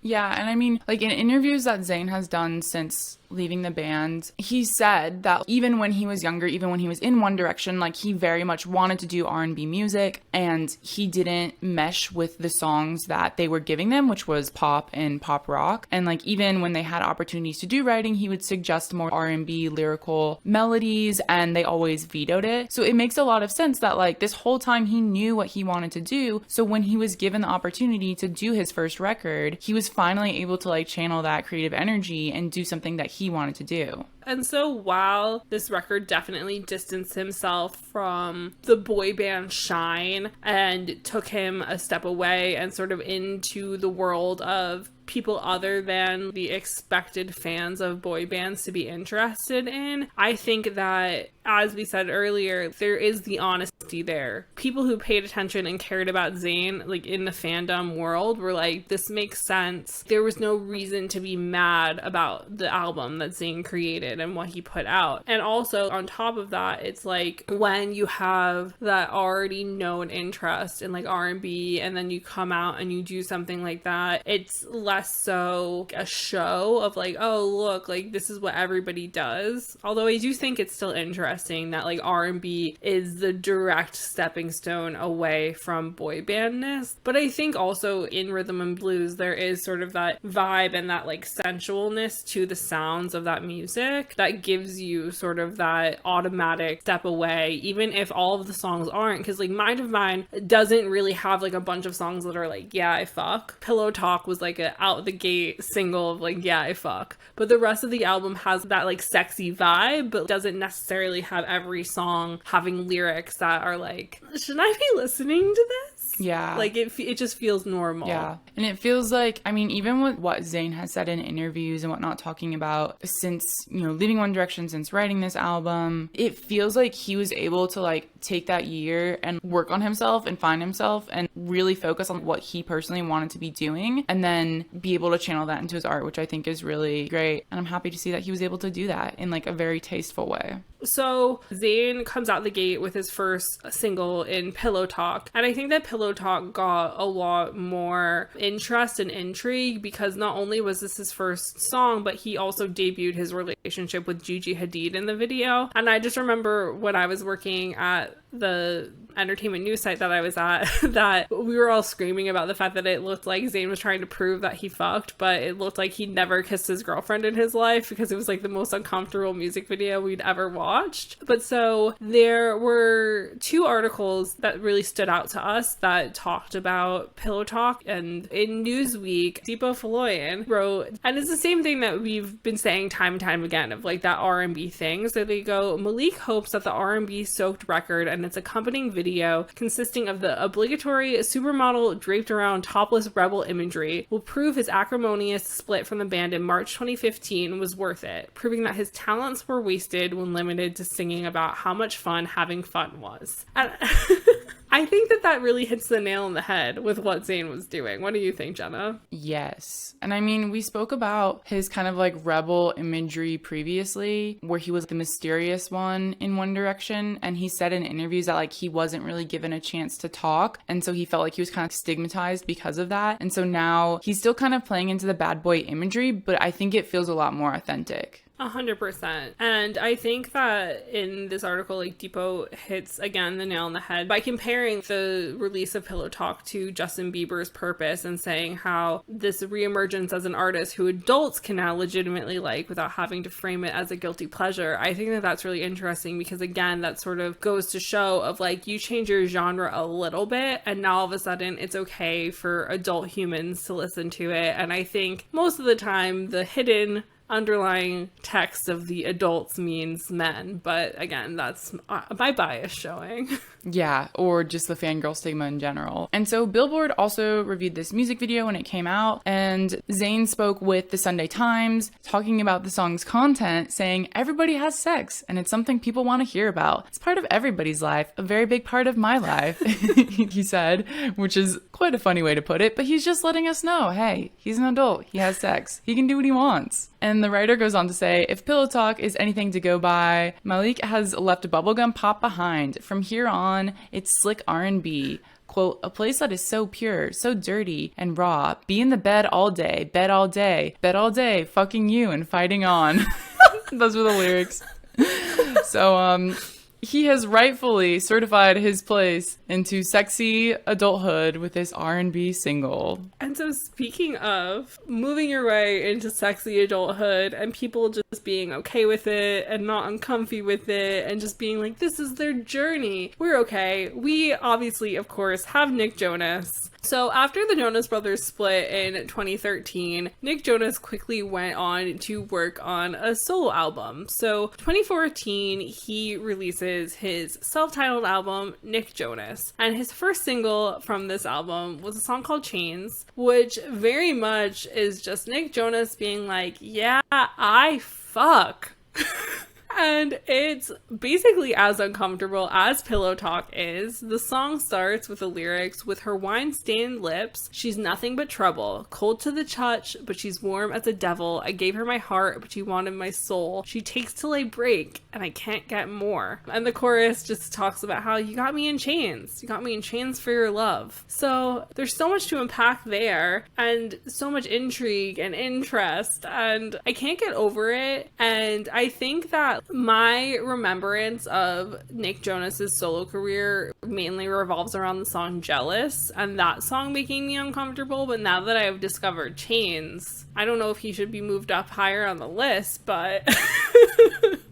Yeah, and I mean, like, in interviews that Zayn has done since leaving the band, he said that even when he was younger, even when he was in One Direction, like, he very much wanted to do R&B music, and he didn't mesh with the songs that they were giving them, which was pop and pop rock. And, like, even when they had opportunities to do writing, he would suggest more R&B lyrical melodies, and they always vetoed it. So it makes a lot of sense that, like, this whole time he knew what he wanted to do. So when he was given the opportunity to do his first record, record, he was finally able to like channel that creative energy and do something that he wanted to do. And so while this record definitely distanced himself from the boy band shine and took him a step away and sort of into the world of people other than the expected fans of boy bands to be interested in, I think that, as we said earlier, there is the honesty there. People who paid attention and cared about Zayn, like in the fandom world, were like, this makes sense. There was no reason to be mad about the album that Zayn created and what he put out. And also, on top of that, it's like when you have that already known interest in like R&B and then you come out and you do something like that, it's less so a show of like, oh look, like this is what everybody does. Although I do think it's still interesting that like R&B is the direct stepping stone away from boy bandness. But I think also in rhythm and blues there is sort of that vibe and that like sensualness to the sounds of that music that gives you sort of that automatic step away, even if all of the songs aren't. Because like Mind of Mine doesn't really have like a bunch of songs that are like, yeah, I fuck. Pillow Talk was like a out the gate single of like, yeah, I fuck. But the rest of the album has that like sexy vibe, but doesn't necessarily have every song having lyrics that are like, should I be listening to this? Yeah. Like it just feels normal. Yeah. And it feels like, I mean, even with what Zayn has said in interviews and whatnot, talking about since, you know, leaving One Direction, since writing this album, it feels like he was able to like take that year and work on himself and find himself and really focus on what he personally wanted to be doing and then be able to channel that into his art, which I think is really great. And I'm happy to see that he was able to do that in like a very tasteful way. So Zayn comes out the gate with his first single in Pillow Talk. And I think that Pillow Talk got a lot more interest and intrigue because not only was this his first song, but he also debuted his relationship with Gigi Hadid in the video. And I just remember when I was working at the entertainment news site that I was at, that we were all screaming about the fact that it looked like Zayn was trying to prove that he fucked, but it looked like he never kissed his girlfriend in his life because it was like the most uncomfortable music video we'd ever watched. But so there were two articles that really stood out to us that talked about Pillow Talk, and in Newsweek, Deepo Faloyan wrote, and it's the same thing that we've been saying time and time again of like that R&B thing. So they go, Malik hopes that the R&B soaked record and its accompanying video consisting of the obligatory supermodel draped around topless rebel imagery will prove his acrimonious split from the band in March 2015 was worth it, proving that his talents were wasted when limited to singing about how much fun having fun was. And I think that really hits the nail on the head with what Zayn was doing. What do you think, Jenna? Yes. And I mean, we spoke about his kind of like rebel imagery previously, where he was the mysterious one in One Direction. And he said in interviews that like he wasn't really given a chance to talk. And so he felt like he was kind of stigmatized because of that. And so now he's still kind of playing into the bad boy imagery, but I think it feels a lot more authentic. 100%. And I think that in this article, like Deepo hits again the nail on the head by comparing the release of Pillow Talk to Justin Bieber's Purpose and saying how this reemergence as an artist who adults can now legitimately like without having to frame it as a guilty pleasure. I think that that's really interesting because again, that sort of goes to show of like you change your genre a little bit and now all of a sudden it's okay for adult humans to listen to it. And I think most of the time the hidden underlying text of the adults means men, but again, that's my bias showing. Yeah, or just the fangirl stigma in general. And so Billboard also reviewed this music video when it came out, and Zayn spoke with the Sunday Times talking about the song's content, saying everybody has sex and it's something people want to hear about. It's part of everybody's life, a very big part of my life, he said, which is quite a funny way to put it, but he's just letting us know, hey, he's an adult, he has sex, he can do what he wants. And the writer goes on to say, if Pillow Talk is anything to go by, Malik has left a bubblegum pop behind. From here on, it's slick R&B. Quote, a place that is so pure, so dirty and raw. Be in the bed all day, bed all day, fucking you and fighting on. Those were the lyrics. So, he has rightfully certified his place into sexy adulthood with this R&B single. And so speaking of moving your way into sexy adulthood and people just being okay with it and not uncomfy with it and just being like, this is their journey, we're okay. We obviously, of course, have Nick Jonas So after the Jonas Brothers split in 2013, Nick Jonas quickly went on to work on a solo album. So 2014, he releases his self-titled album, Nick Jonas. And his first single from this album was a song called Chains, which very much is just Nick Jonas being like, yeah, I fuck. And it's basically as uncomfortable as Pillow Talk is. The song starts with the lyrics, with her wine-stained lips, she's nothing but trouble, cold to the touch, but she's warm as a devil. I gave her my heart, but she wanted my soul. She takes till I break, and I can't get more. And the chorus just talks about how you got me in chains. You got me in chains for your love. So there's so much to unpack there, and so much intrigue and interest, and I can't get over it. And I think that my remembrance of Nick Jonas's solo career mainly revolves around the song Jealous, and that song making me uncomfortable. But now that I have discovered Chains, I don't know if he should be moved up higher on the list, but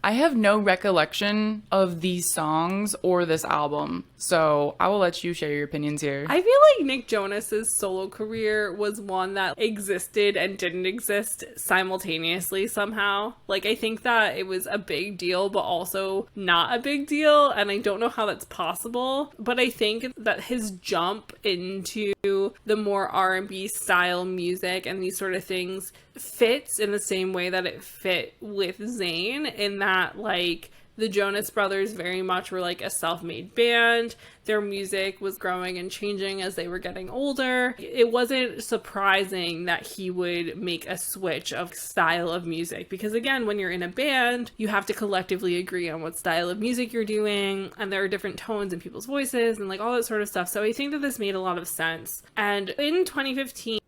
I have no recollection of these songs or this album, so I will let you share your opinions here. I feel like Nick Jonas's solo career was one that existed and didn't exist simultaneously somehow. Like, I think that it was a big deal, but also not a big deal, and I don't know how that's possible. But I think that his jump into the more R&B style music and these sort of things fits in the same way that it fit with Zayn, in that, like, the Jonas Brothers very much were like a self-made band. Their music was growing and changing as they were getting older. It wasn't surprising that he would make a switch of style of music, because again, when you're in a band, you have to collectively agree on what style of music you're doing, and there are different tones in people's voices and like all that sort of stuff. So I think that this made a lot of sense. And in 2015,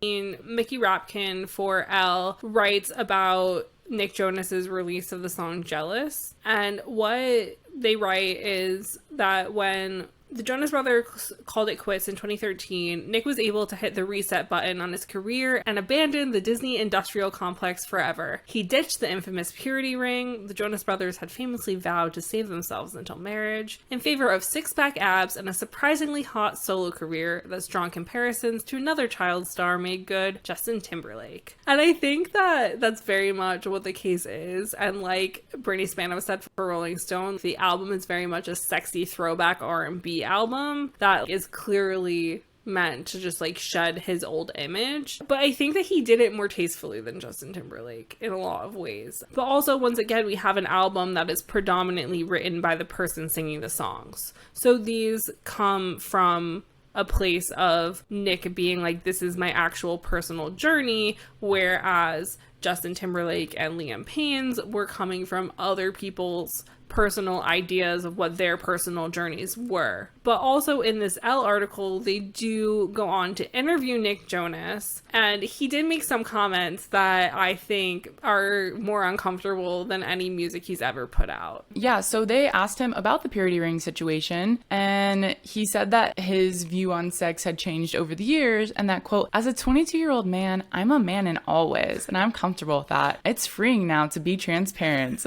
Mickey Rapkin for Elle writes about Nick Jonas's release of the song Jealous, and what they write is that when the Jonas Brothers called it quits in 2013, Nick was able to hit the reset button on his career and abandon the Disney industrial complex forever. He ditched the infamous purity ring the Jonas Brothers had famously vowed to save themselves until marriage, in favor of six-pack abs and a surprisingly hot solo career that's drawn comparisons to another child star made good, Justin Timberlake. And I think that that's very much what the case is. And like Brittany Spano said for Rolling Stone, the album is very much a sexy throwback R&B album that is clearly meant to just like shed his old image. But I think that he did it more tastefully than Justin Timberlake in a lot of ways. But also, once again, we have an album that is predominantly written by the person singing the songs. So these come from a place of Nick being like, this is my actual personal journey, whereas Justin Timberlake and Liam Payne's were coming from other people's personal ideas of what their personal journeys were. But also in this Elle article, they do go on to interview Nick Jonas, and he did make some comments that I think are more uncomfortable than any music he's ever put out. Yeah, so they asked him about the purity ring situation, and he said that his view on sex had changed over the years, and that, quote, as a 22-year-old man, I'm a man in all ways, and I'm comfortable with that. It's freeing now to be transparent.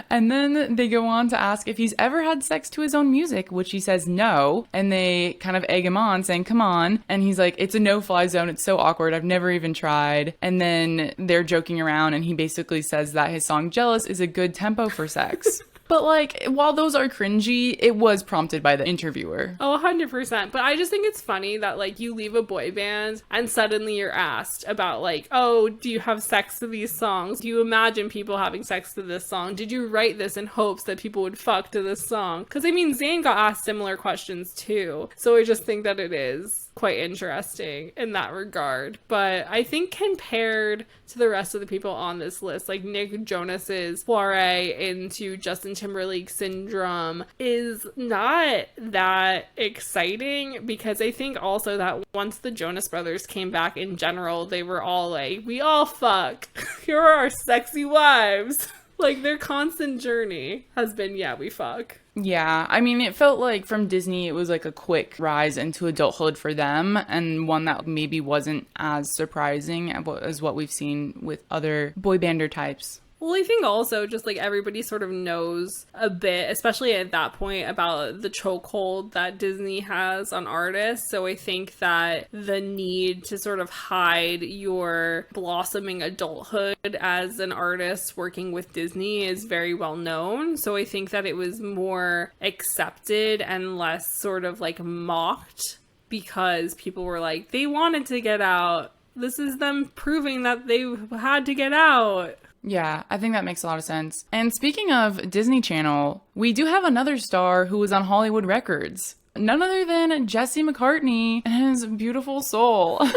And then they go on to ask if he's ever had sex to his own music, which he says no. And they kind of egg him on, saying, come on. And he's like, it's a no-fly zone. It's so awkward. I've never even tried. And then they're joking around, and he basically says that his song Jealous is a good tempo for sex. But, like, while those are cringy, it was prompted by the interviewer. Oh, 100%. But I just think it's funny that, like, you leave a boy band and suddenly you're asked about, like, oh, do you have sex to these songs? Do you imagine people having sex to this song? Did you write this in hopes that people would fuck to this song? Because, I mean, Zayn got asked similar questions, too. So I just think that it is quite interesting in that regard. But I think compared to the rest of the people on this list, like Nick Jonas's foray into Justin Timberlake syndrome is not that exciting, because I think also that once the Jonas Brothers came back in general, they were all like, we all fuck. Here are our sexy wives. Like, their constant journey has been, yeah, we fuck. Yeah, I mean, it felt like from Disney, it was like a quick rise into adulthood for them, and one that maybe wasn't as surprising as what we've seen with other boy bander types. Well, I think also just like everybody sort of knows a bit, especially at that point, about the chokehold that Disney has on artists. So I think that the need to sort of hide your blossoming adulthood as an artist working with Disney is very well known. So I think that it was more accepted and less sort of like mocked because people were like, they wanted to get out. This is them proving that they had to get out. Yeah, I think that makes a lot of sense. And speaking of Disney Channel, we do have another star who was on Hollywood Records. None other than Jesse McCartney and his beautiful soul.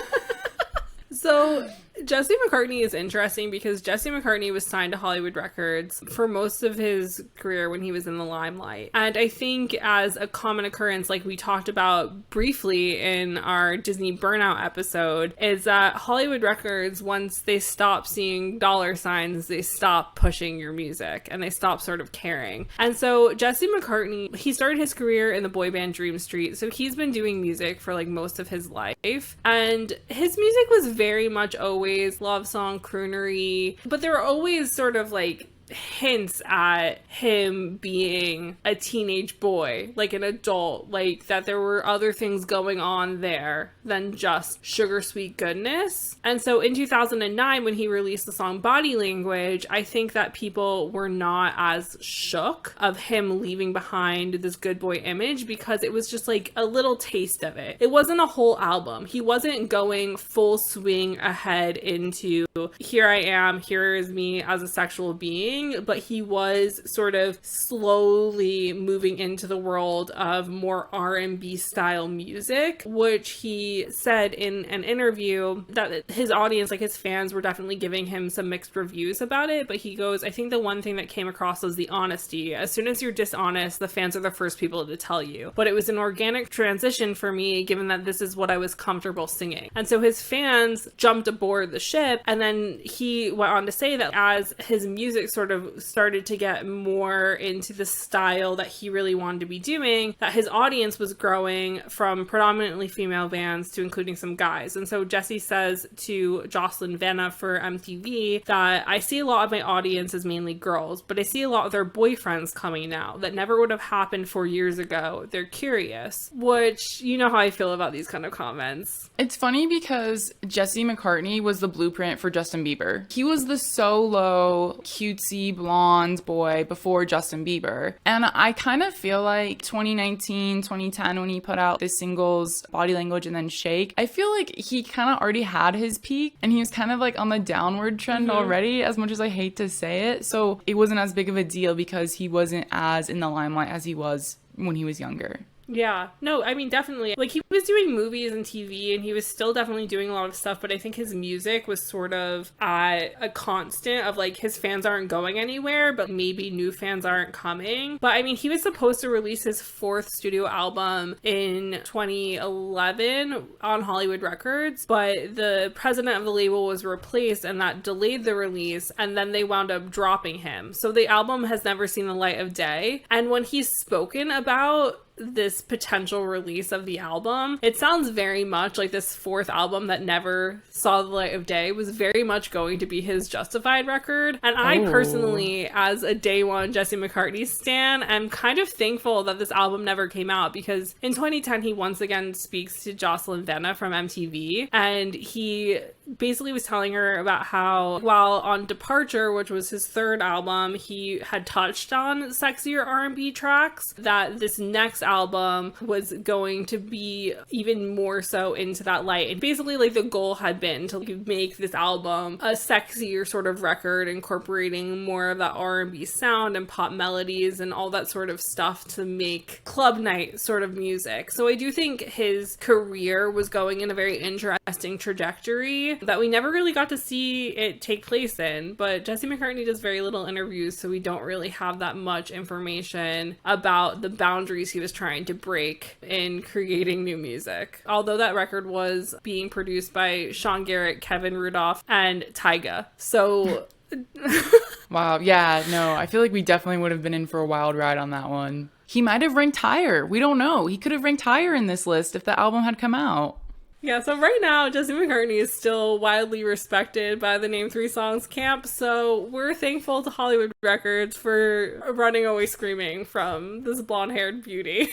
So Jesse McCartney is interesting because Jesse McCartney was signed to Hollywood Records for most of his career when he was in the limelight. And I think as a common occurrence, like we talked about briefly in our Disney Burnout episode, is that Hollywood Records, once they stop seeing dollar signs, they stop pushing your music and they stop sort of caring. And so Jesse McCartney, he started his career in the boy band Dream Street. So he's been doing music for like most of his life. And his music was very much always love song, croonery, but there were always sort of like hints at him being a teenage boy, like an adult, like that there were other things going on there than just sugar sweet goodness. And so in 2009, when he released the song Body Language, I think that people were not as shook of him leaving behind this good boy image because it was just like a little taste of it. It wasn't a whole album. He wasn't going full swing ahead into here I am, here is me as a sexual being, but he was sort of slowly moving into the world of more R&B style music, which he said in an interview that his audience, like his fans, were definitely giving him some mixed reviews about it. But he goes, I think the one thing that came across was the honesty. As soon as you're dishonest, the fans are the first people to tell you. But it was an organic transition for me, given that this is what I was comfortable singing. And so his fans jumped aboard the ship, and then he went on to say that as his music sort of started to get more into the style that he really wanted to be doing, that his audience was growing from predominantly female bands to including some guys. And so Jesse says to Jocelyn Vanna for MTV that I see a lot of my audience as mainly girls, but I see a lot of their boyfriends coming now that never would have happened 4 years ago. They're curious, which you know how I feel about these kind of comments. It's funny because Jesse McCartney was the blueprint for Justin Bieber. He was the solo, cutesy, blonde boy before Justin Bieber. And I kind of feel like 2019, 2010, when he put out the singles Body Language and then Shake, I feel like he kind of already had his peak and he was kind of like on the downward trend already, as much as I hate to say it. So it wasn't as big of a deal because he wasn't as in the limelight as he was when he was younger. Yeah, no, I mean, definitely. Like, he was doing movies and TV, and he was still definitely doing a lot of stuff, but I think his music was sort of at a constant of, like, his fans aren't going anywhere, but maybe new fans aren't coming. But, I mean, he was supposed to release his 4th studio album in 2011 on Hollywood Records, but the president of the label was replaced, and that delayed the release, and then they wound up dropping him. So the album has never seen the light of day, and when he's spoken about this potential release of the album, it sounds very much like this 4th album that never saw the light of day was very much going to be his Justified record. And I personally, as a day one Jesse McCartney stan, am kind of thankful that this album never came out, because in 2010 he once again speaks to Jocelyn Vanna from MTV, and he basically was telling her about how while on Departure, which was his 3rd album, he had touched on sexier R&B tracks, that this next album was going to be even more so into that light. And basically, like, the goal had been to make this album a sexier sort of record, incorporating more of that R&B sound and pop melodies and all that sort of stuff to make club night sort of music. So I do think his career was going in a very interesting trajectory that we never really got to see it take place in. But Jesse McCartney does very little interviews, so we don't really have that much information about the boundaries he was trying to break in creating new music. Although that record was being produced by Sean Garrett, Kevin Rudolph, and Tyga. So wow, yeah, no, I feel like we definitely would have been in for a wild ride on that one. He might have ranked higher. We don't know. He could have ranked higher in this list if the album had come out. Yeah, so right now, Jesse McCartney is still widely respected by the Name 3 Songs camp, so we're thankful to Hollywood Records for running away screaming from this blonde-haired beauty.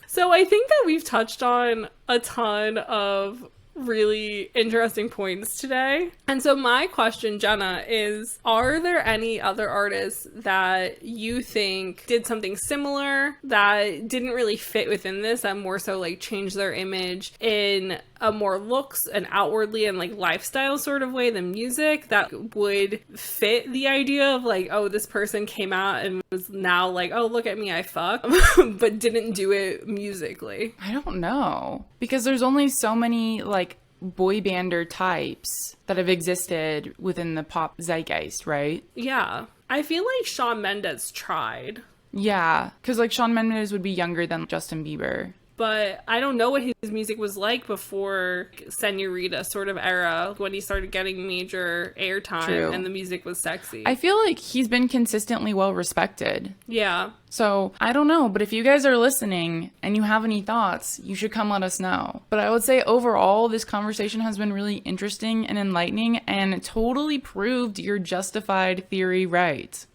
So I think that we've touched on a ton of really interesting points today. And so my question, Jenna, is, are there any other artists that you think did something similar that didn't really fit within this, that more so like changed their image in a more looks and outwardly and like lifestyle sort of way than music, that would fit the idea of like, oh, this person came out and was now like, oh, look at me, I fuck, but didn't do it musically? I don't know, because there's only so many like boy bander types that have existed within the pop zeitgeist, right? Yeah. I feel like Shawn Mendes tried. Yeah, because like Shawn Mendes would be younger than Justin Bieber. But I don't know what his music was like before Senorita sort of era, when he started getting major airtime. True. And the music was sexy. I feel like he's been consistently well respected. Yeah. So I don't know, but if you guys are listening and you have any thoughts, you should come let us know. But I would say overall, this conversation has been really interesting and enlightening and totally proved your justified theory right.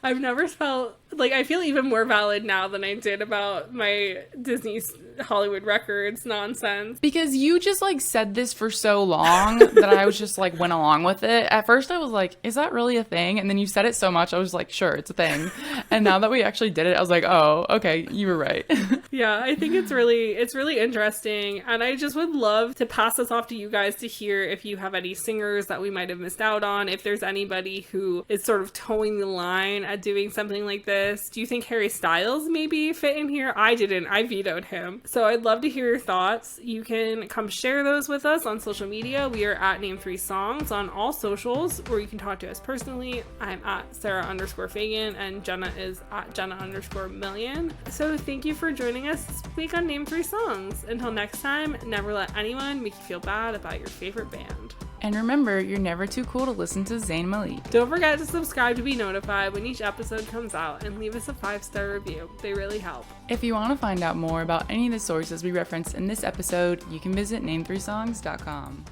I've never felt like, I feel even more valid now than I did about my Disney Hollywood Records nonsense. Because you just like said this for so long that I was just like went along with it. At first I was like, is that really a thing? And then you said it so much, I was like, sure, it's a thing. And now that we actually did it, I was like, oh, okay, you were right. Yeah, I think it's really interesting. And I just would love to pass this off to you guys to hear if you have any singers that we might have missed out on, if there's anybody who is sort of towing the line at doing something like this. Do you think Harry Styles maybe fit in here? I didn't. I vetoed him. So I'd love to hear your thoughts. You can come share those with us on social media. We are at Name3Songs on all socials, or you can talk to us personally. I'm at Sarah_Fagan and Jenna is at Jenna_million. So thank you for joining us this week on Name3Songs. Until next time, never let anyone make you feel bad about your favorite band. And remember, you're never too cool to listen to Zayn Malik. Don't forget to subscribe to be notified when each episode comes out, and leave us a 5-star review. They really help. If you want to find out more about any of the sources we referenced in this episode, you can visit name3songs.com.